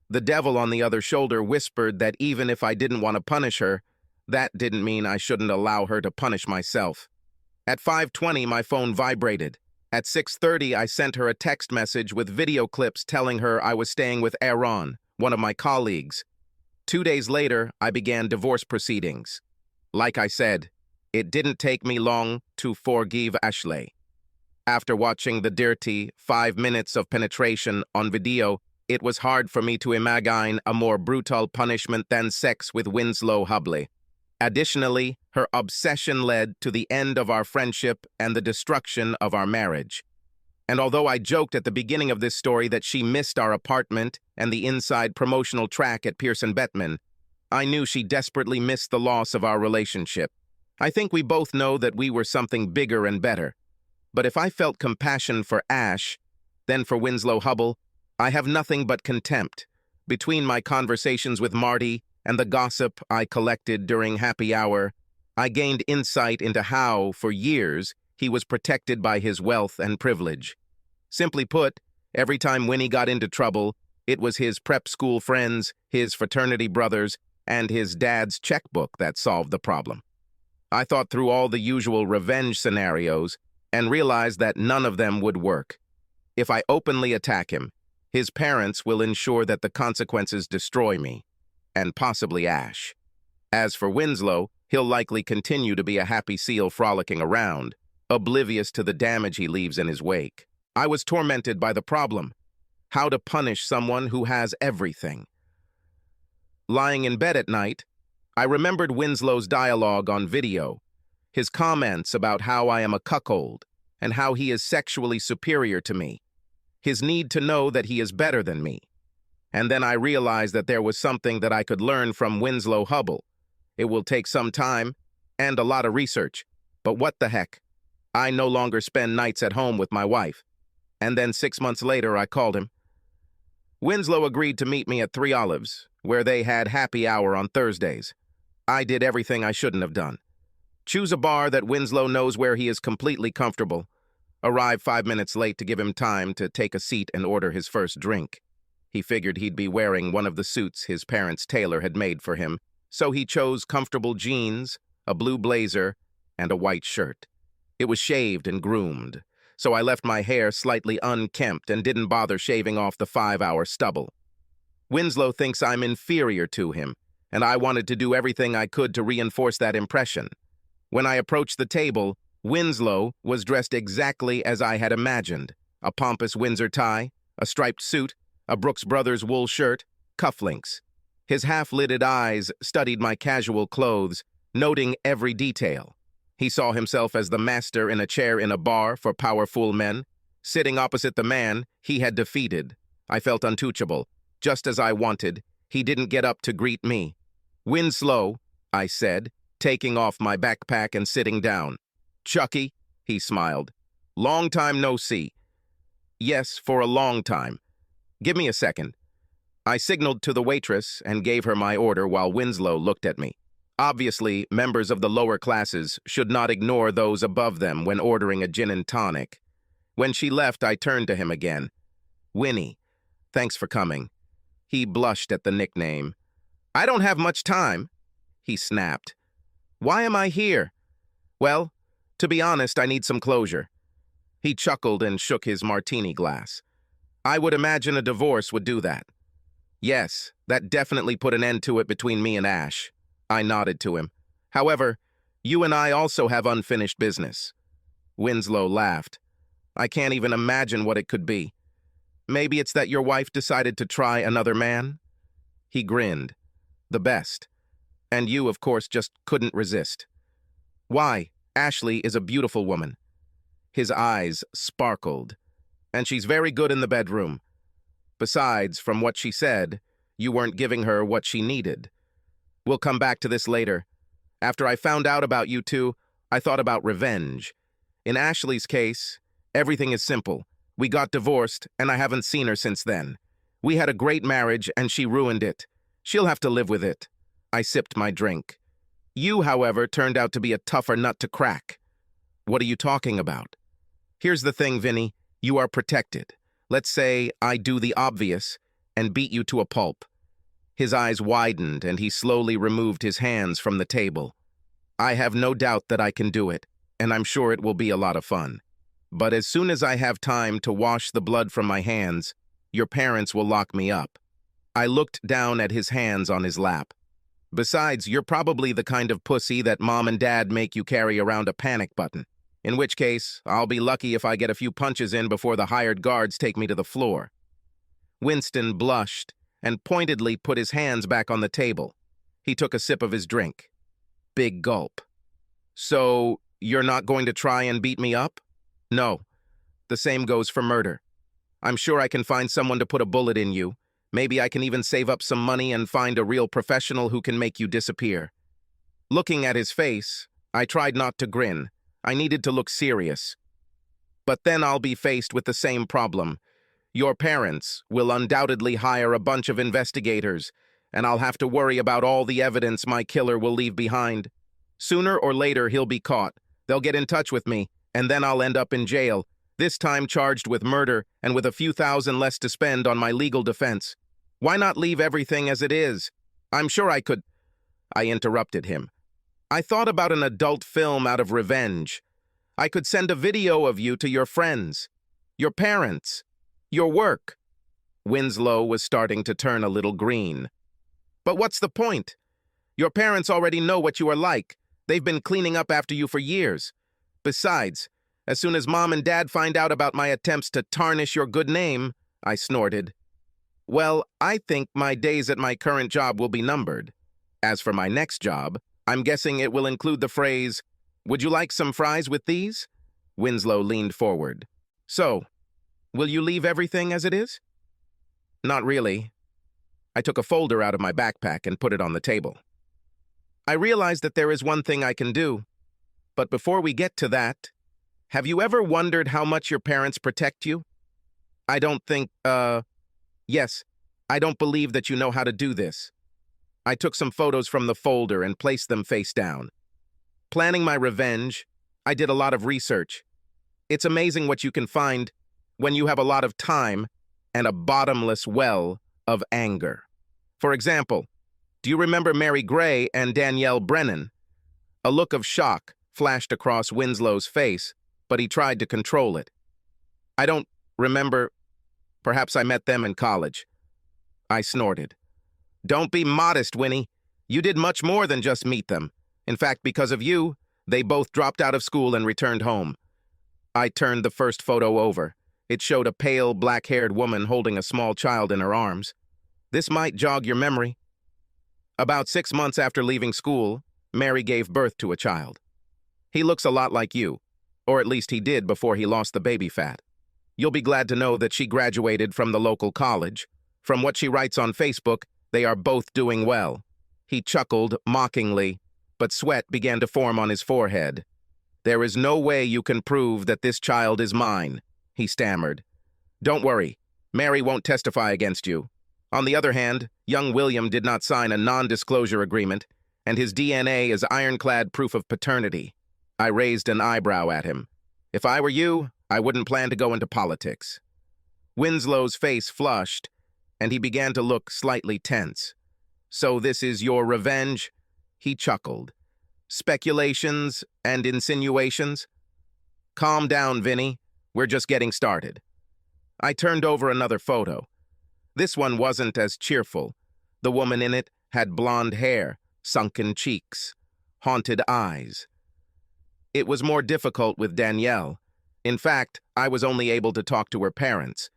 The devil on the other shoulder whispered that even if I didn't want to punish her, that didn't mean I shouldn't allow her to punish myself. At 5:20, my phone vibrated. At 6:30, I sent her a text message with video clips telling her I was staying with Aaron, one of my colleagues. 2 days later, I began divorce proceedings. Like I said, it didn't take me long to forgive Ashley. After watching the dirty 5 minutes of penetration on video, it was hard for me to imagine a more brutal punishment than sex with Winslow Hubble. Additionally, her obsession led to the end of our friendship and the destruction of our marriage. And although I joked at the beginning of this story that she missed our apartment and the inside promotional track at Pearson Bettman, I knew she desperately missed the loss of our relationship. I think we both know that we were something bigger and better. But if I felt compassion for Ash, then for Winslow Hubble, I have nothing but contempt. Between my conversations with Marty and the gossip I collected during happy hour, I gained insight into how, for years, he was protected by his wealth and privilege. Simply put, every time Winnie got into trouble, it was his prep school friends, his fraternity brothers, and his dad's checkbook that solved the problem. I thought through all the usual revenge scenarios and realized that none of them would work. If I openly attack him, his parents will ensure that the consequences destroy me, and possibly Ash. As for Winslow, he'll likely continue to be a happy seal frolicking around, oblivious to the damage he leaves in his wake. I was tormented by the problem: how to punish someone who has everything. Lying in bed at night, I remembered Winslow's dialogue on video, his comments about how I am a cuckold and how he is sexually superior to me, his need to know that he is better than me. And then I realized that there was something that I could learn from Winslow Hubble. It will take some time and a lot of research, but what the heck? I no longer spend nights at home with my wife. And then 6 months later, I called him. Winslow agreed to meet me at 3 Olives, where they had happy hour on Thursdays. I did everything I shouldn't have done. Choose a bar that Winslow knows where he is completely comfortable. Arrive 5 minutes late to give him time to take a seat and order his first drink. He figured he'd be wearing one of the suits his parents' tailor had made for him, so he chose comfortable jeans, a blue blazer, and a white shirt. It was shaved and groomed, so I left my hair slightly unkempt and didn't bother shaving off the 5-hour stubble. Winslow thinks I'm inferior to him, and I wanted to do everything I could to reinforce that impression. When I approached the table, Winslow was dressed exactly as I had imagined: a pompous Windsor tie, a striped suit, a Brooks Brothers wool shirt, cufflinks. His half-lidded eyes studied my casual clothes, noting every detail. He saw himself as the master in a chair in a bar for powerful men. Sitting opposite the man he had defeated, I felt untouchable. Just as I wanted, He didn't get up to greet me. "Winslow," I said, taking off my backpack and sitting down. "Chucky," he smiled. "Long time no see." "Yes, for a long time. Give me a second." I signaled to the waitress and gave her my order while Winslow looked at me. Obviously, members of the lower classes should not ignore those above them when ordering a gin and tonic. When she left, I turned to him again. "Winnie, thanks for coming." He blushed at the nickname. "I don't have much time," he snapped. "Why am I here?" "Well, to be honest, I need some closure." He chuckled and shook his martini glass. "I would imagine a divorce would do that." "Yes, that definitely put an end to it between me and Ash." I nodded to him. "However, you and I also have unfinished business." Winslow laughed. "I can't even imagine what it could be. Maybe it's that your wife decided to try another man?" He grinned. "The best. And you, of course, just couldn't resist." "Why? Ashley is a beautiful woman." His eyes sparkled. "And she's very good in the bedroom. Besides, from what she said, you weren't giving her what she needed. We'll come back to this later. After I found out about you two, I thought about revenge. In Ashley's case, everything is simple. We got divorced, and I haven't seen her since then. We had a great marriage, and she ruined it. She'll have to live with it." I sipped my drink. "You, however, turned out to be a tougher nut to crack." "What are you talking about?" "Here's the thing, Vinny. You are protected. Let's say I do the obvious and beat you to a pulp." His eyes widened, and he slowly removed his hands from the table. "I have no doubt that I can do it, and I'm sure it will be a lot of fun. But as soon as I have time to wash the blood from my hands, your parents will lock me up." I looked down at his hands on his lap. "Besides, you're probably the kind of pussy that mom and dad make you carry around a panic button. In which case, I'll be lucky if I get a few punches in before the hired guards take me to the floor." Winston blushed and pointedly put his hands back on the table. He took a sip of his drink. Big gulp. "So, you're not going to try and beat me up?" "No. The same goes for murder. I'm sure I can find someone to put a bullet in you. Maybe I can even save up some money and find a real professional who can make you disappear." Looking at his face, I tried not to grin. I needed to look serious. "But then I'll be faced with the same problem. Your parents will undoubtedly hire a bunch of investigators, and I'll have to worry about all the evidence my killer will leave behind. Sooner or later, he'll be caught. They'll get in touch with me, and then I'll end up in jail, this time charged with murder and with a few thousand less to spend on my legal defense. Why not leave everything as it is? I'm sure I could—" I interrupted him. "I thought about an adult film out of revenge. I could send a video of you to your friends, your parents, your work." Winslow was starting to turn a little green. "But what's the point? Your parents already know what you are like. They've been cleaning up after you for years. Besides, as soon as Mom and Dad find out about my attempts to tarnish your good name," I snorted. "Well, I think my days at my current job will be numbered. As for my next job, I'm guessing it will include the phrase, 'Would you like some fries with these?'" Winslow leaned forward. "So, will you leave everything as it is?" "Not really." I took a folder out of my backpack and put it on the table. "I realize that there is one thing I can do. But before we get to that, have you ever wondered how much your parents protect you? I don't think, yes, I don't believe that you know how to do this." I took some photos from the folder and placed them face down. Planning my revenge, I did a lot of research. It's amazing what you can find when you have a lot of time and a bottomless well of anger. For example, do you remember Mary Gray and Danielle Brennan? A look of shock flashed across Winslow's face, but he tried to control it. "I don't remember. Perhaps I met them in college." I snorted. "Don't be modest, Winnie. You did much more than just meet them. In fact, because of you, they both dropped out of school and returned home." I turned the first photo over. It showed a pale, black-haired woman holding a small child in her arms. "This might jog your memory. About 6 months after leaving school, Mary gave birth to a child. He looks a lot like you, or at least he did before he lost the baby fat. You'll be glad to know that she graduated from the local college. From what she writes on Facebook, They are both doing well." He chuckled mockingly, but sweat began to form on his forehead. "There is no way you can prove that this child is mine," he stammered. "Don't worry, Mary won't testify against you. On the other hand, young William did not sign a non-disclosure agreement, and his DNA is ironclad proof of paternity." I raised an eyebrow at him. "If I were you, I wouldn't plan to go into politics." Winslow's face flushed, and he began to look slightly tense. "So this is your revenge?" He chuckled. "Speculations and insinuations? Calm down, Vinny. We're just getting started." I turned over another photo. This one wasn't as cheerful. The woman in it had blonde hair, sunken cheeks, haunted eyes. It was more difficult with Danielle. In fact, I was only able to talk to her parents.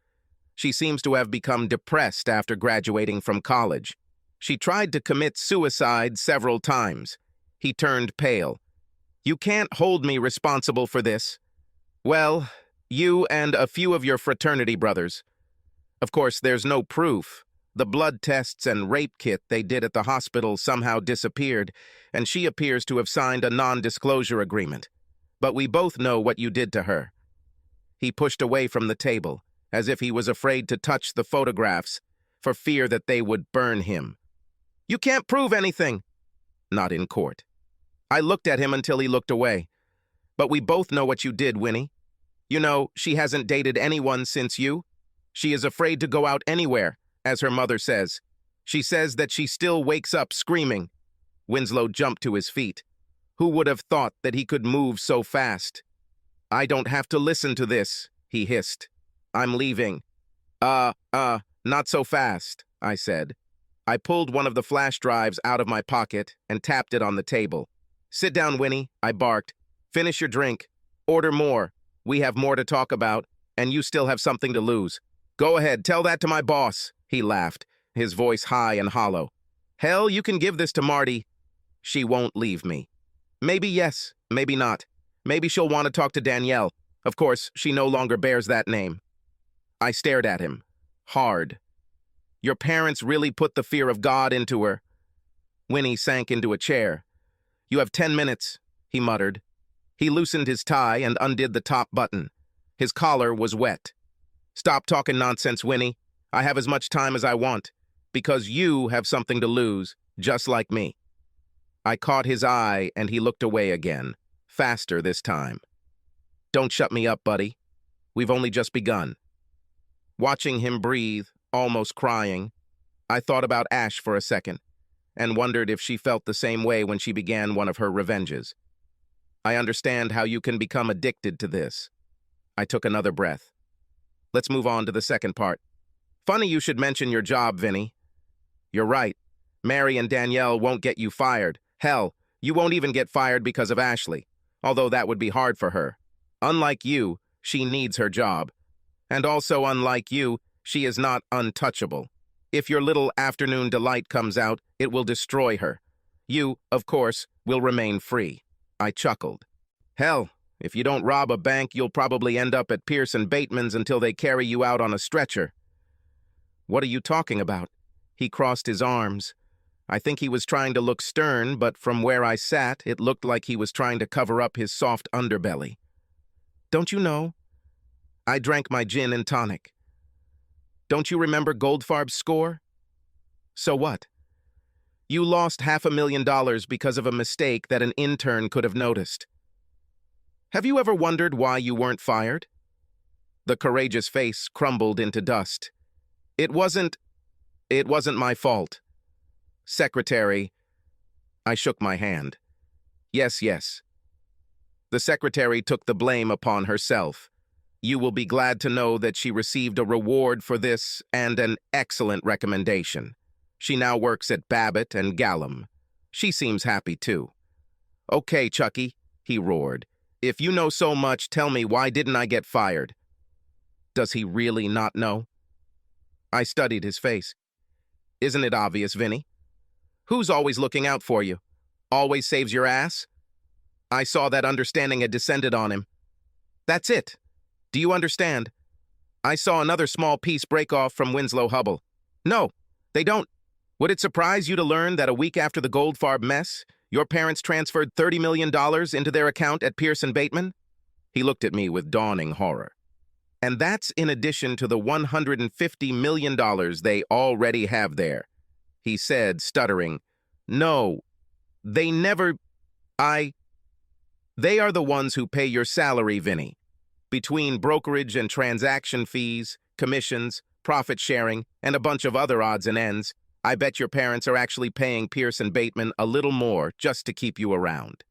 She seems to have become depressed after graduating from college. She tried to commit suicide several times. He turned pale. "You can't hold me responsible for this." "Well, you and a few of your fraternity brothers. Of course, there's no proof. The blood tests and rape kit they did at the hospital somehow disappeared, and she appears to have signed a non-disclosure agreement. But we both know what you did to her." He pushed away from the table, as if he was afraid to touch the photographs, for fear that they would burn him. "You can't prove anything." "Not in court." I looked at him until he looked away. "But we both know what you did, Winnie. You know, she hasn't dated anyone since you. She is afraid to go out anywhere, as her mother says. She says that she still wakes up screaming." Winslow jumped to his feet. Who would have thought that he could move so fast? "I don't have to listen to this," he hissed. "I'm leaving." Not so fast," I said. I pulled one of the flash drives out of my pocket and tapped it on the table. "Sit down, Winnie," I barked. "Finish your drink. Order more. We have more to talk about, and you still have something to lose. Go ahead, tell that to my boss," he laughed, his voice high and hollow. "Hell, you can give this to Marty. She won't leave me. Maybe yes, maybe not. Maybe she'll want to talk to Danielle. Of course, she no longer bears that name." I stared at him, hard. "Your parents really put the fear of God into her." Winnie sank into a chair. "You have 10 minutes, he muttered. He loosened his tie and undid the top button. His collar was wet. "Stop talking nonsense, Winnie. I have as much time as I want, because you have something to lose, just like me." I caught his eye, and he looked away again, faster this time. "Don't shut me up, buddy. We've only just begun." Watching him breathe, almost crying, I thought about Ash for a second, and wondered if she felt the same way when she began one of her revenges. I understand how you can become addicted to this. I took another breath. Let's move on to the second part. Funny you should mention your job, Vinny. You're right. Mary and Danielle won't get you fired. Hell, you won't even get fired because of Ashley, although that would be hard for her. Unlike you, she needs her job. And also, unlike you, she is not untouchable. If your little afternoon delight comes out, it will destroy her. You, of course, will remain free. I chuckled. Hell, if you don't rob a bank, you'll probably end up at Pierce and Bateman's until they carry you out on a stretcher. What are you talking about? He crossed his arms. I think he was trying to look stern, but from where I sat, it looked like he was trying to cover up his soft underbelly. Don't you know? I drank my gin and tonic. Don't you remember Goldfarb's score? So what? You lost $500,000 because of a mistake that an intern could have noticed. Have you ever wondered why you weren't fired? The courageous face crumbled into dust. It wasn't my fault. Secretary. I shook my hand. Yes. The secretary took the blame upon herself. You will be glad to know that she received a reward for this and an excellent recommendation. She now works at Babbitt and Gallum. She seems happy too. Okay, Chucky, he roared. If you know so much, tell me, why didn't I get fired? Does he really not know? I studied his face. Isn't it obvious, Vinny? Who's always looking out for you? Always saves your ass? I saw that understanding had descended on him. That's it. Do you understand? I saw another small piece break off from Winslow Hubble. No, they don't. Would it surprise you to learn that a week after the Goldfarb mess, your parents transferred $30 million into their account at Pierce & Bateman? He looked at me with dawning horror. And that's in addition to the $150 million they already have there. He said, stuttering, "No, they never... They are the ones who pay your salary, Vinny. Between brokerage and transaction fees, commissions, profit sharing, and a bunch of other odds and ends, I bet your parents are actually paying Pierce & Bateman a little more just to keep you around.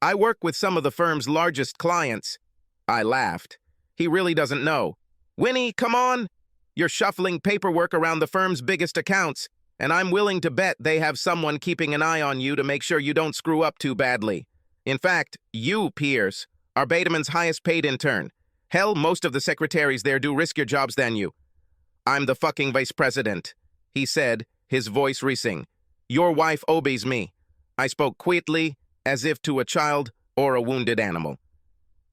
I work with some of the firm's largest clients." I laughed. He really doesn't know. "Winnie, come on! You're shuffling paperwork around the firm's biggest accounts, and I'm willing to bet they have someone keeping an eye on you to make sure you don't screw up too badly. In fact, you, Pierce, are Bateman's highest paid intern. Hell, most of the secretaries there do riskier jobs than you. I'm the fucking vice president," he said, his voice racing. "Your wife obeys me." I spoke quietly, as if to a child or a wounded animal.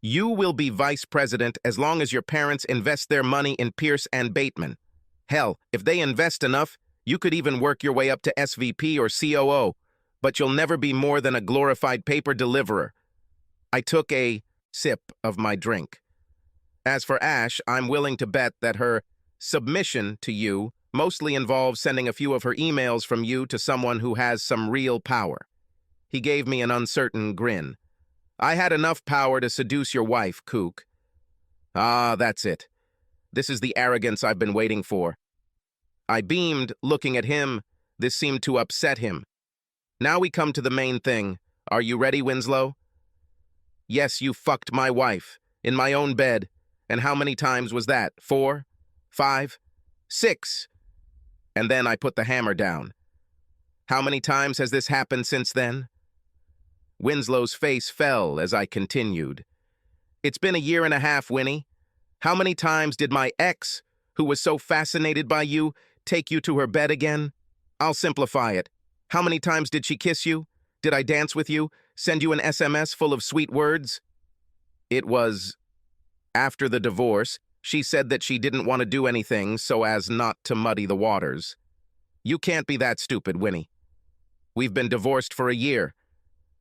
"You will be vice president as long as your parents invest their money in Pierce & Bateman. Hell, if they invest enough, you could even work your way up to SVP or COO, but you'll never be more than a glorified paper deliverer." I took a sip of my drink. "As for Ash, I'm willing to bet that her submission to you mostly involves sending a few of her emails from you to someone who has some real power." He gave me an uncertain grin. "I had enough power to seduce your wife, kook." "Ah, that's it. This is the arrogance I've been waiting for." I beamed, looking at him. This seemed to upset him. "Now we come to the main thing. Are you ready, Winslow?" "Yes, you fucked my wife, in my own bed. And how many times was that? 4? 5? 6? And then I put the hammer down. How many times has this happened since then?" Winslow's face fell as I continued. "It's been a year and a half, Winnie. How many times did my ex, who was so fascinated by you, take you to her bed again? I'll simplify it. How many times did she kiss you? Did I dance with you? Send you an SMS full of sweet words?" It was... After the divorce, she said that she didn't want to do anything so as not to muddy the waters. You can't be that stupid, Winnie. We've been divorced for a year,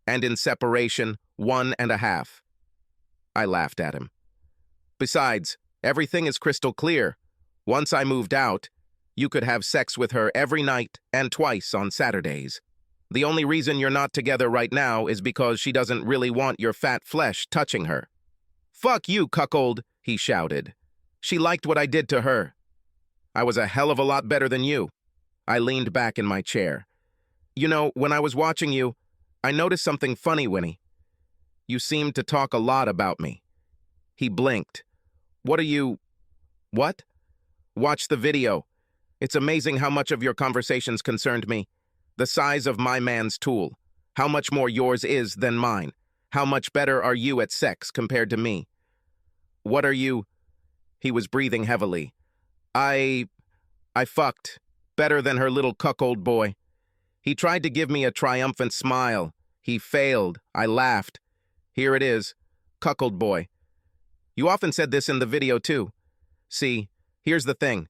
and in separation, 1.5. I laughed at him. Besides, everything is crystal clear. Once I moved out, you could have sex with her every night and twice on Saturdays. The only reason you're not together right now is because she doesn't really want your fat flesh touching her. "Fuck you, cuckold," he shouted. "She liked what I did to her. I was a hell of a lot better than you." I leaned back in my chair. "You know, when I was watching you, I noticed something funny, Winnie. You seemed to talk a lot about me." He blinked. "What are you... What?" "Watch the video. It's amazing how much of your conversations concerned me. The size of my man's tool. How much more yours is than mine. How much better are you at sex compared to me? What are you..." He was breathing heavily. I fucked. Better than her little cuckold boy." He tried to give me a triumphant smile. He failed. I laughed. "Here it is. Cuckold boy. You often said this in the video, too. See, here's the thing.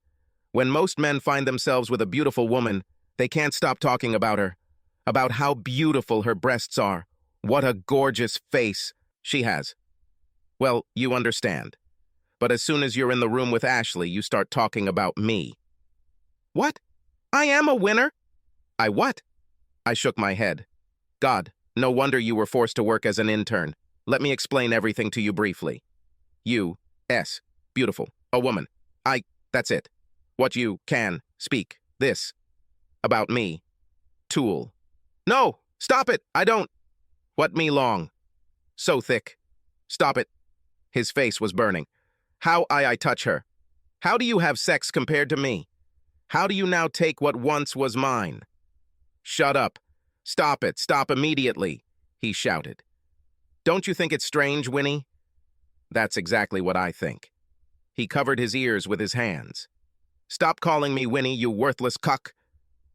When most men find themselves with a beautiful woman, they can't stop talking about her. About how beautiful her breasts are. What a gorgeous face she has. Well, you understand. But as soon as you're in the room with Ashley, you start talking about me." "What? I am a winner?" "I what?" I shook my head. "God, no wonder you were forced to work as an intern. Let me explain everything to you briefly. You, S, beautiful, a woman. That's it. What you can speak, this, about me, tool. No, stop it, I don't. What me long? So thick. Stop it." His face was burning. "How I touch her? How do you have sex compared to me? How do you now take what once was mine?" "Shut up. Stop it. Stop immediately," he shouted. "Don't you think it's strange, Winnie?" "That's exactly what I think." He covered his ears with his hands. "Stop calling me Winnie, you worthless cuck."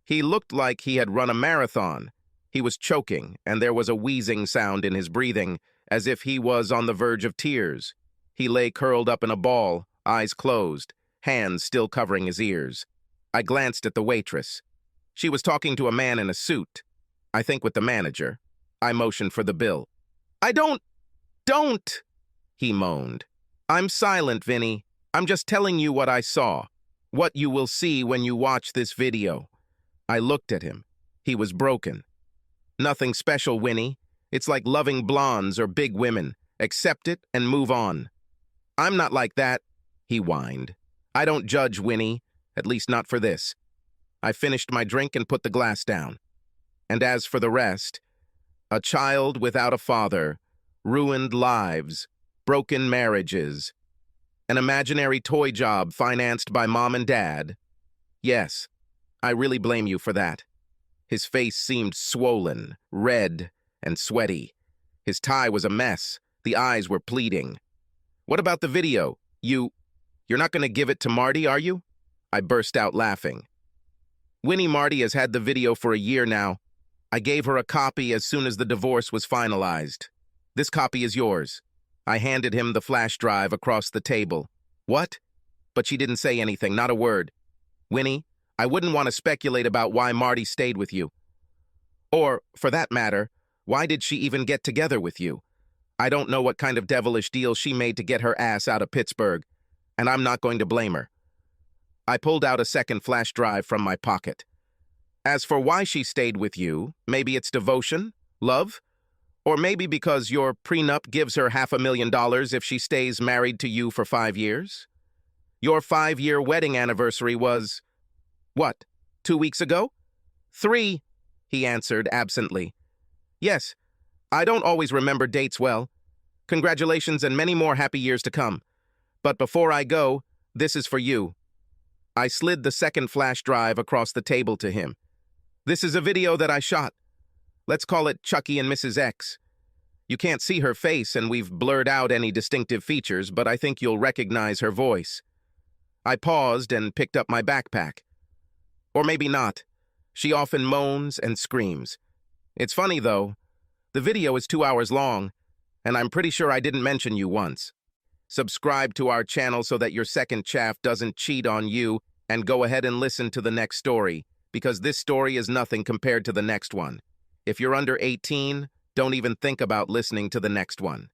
He looked like he had run a marathon. He was choking, and there was a wheezing sound in his breathing, as if he was on the verge of tears. He lay curled up in a ball, eyes closed, hands still covering his ears. I glanced at the waitress. She was talking to a man in a suit, I think with the manager. I motioned for the bill. I don't, he moaned. I'm silent, Vinny. I'm just telling you what I saw, what you will see when you watch this video. I looked at him. He was broken. Nothing special, Winnie. It's like loving blondes or big women. Accept it and move on. I'm not like that, he whined. I don't judge, Winnie, at least not for this. I finished my drink and put the glass down. And as for the rest, a child without a father, ruined lives, broken marriages, an imaginary toy job financed by mom and dad. Yes, I really blame you for that. His face seemed swollen, red, and sweaty. His tie was a mess. The eyes were pleading. What about the video? You're not going to give it to Marty, are you? I burst out laughing. Winnie, Marty has had the video for a year now. I gave her a copy as soon as the divorce was finalized. This copy is yours. I handed him the flash drive across the table. What? But she didn't say anything, not a word. Winnie, I wouldn't want to speculate about why Marty stayed with you. Or, for that matter, why did she even get together with you? I don't know what kind of devilish deal she made to get her ass out of Pittsburgh, and I'm not going to blame her. I pulled out a second flash drive from my pocket. As for why she stayed with you, maybe it's devotion, love, or maybe because your prenup gives her $500,000 if she stays married to you for 5 years? Your 5-year wedding anniversary was, what, 2 weeks ago? 3, he answered absently. Yes, I don't always remember dates well. Congratulations and many more happy years to come. But before I go, this is for you. I slid the second flash drive across the table to him. This is a video that I shot. Let's call it Chucky and Mrs. X. You can't see her face and we've blurred out any distinctive features, but I think you'll recognize her voice. I paused and picked up my backpack. Or maybe not. She often moans and screams. It's funny, though. The video is 2 hours long, and I'm pretty sure I didn't mention you once. Subscribe to our channel so that your second chaff doesn't cheat on you, and go ahead and listen to the next story, because this story is nothing compared to the next one. If you're under 18, don't even think about listening to the next one.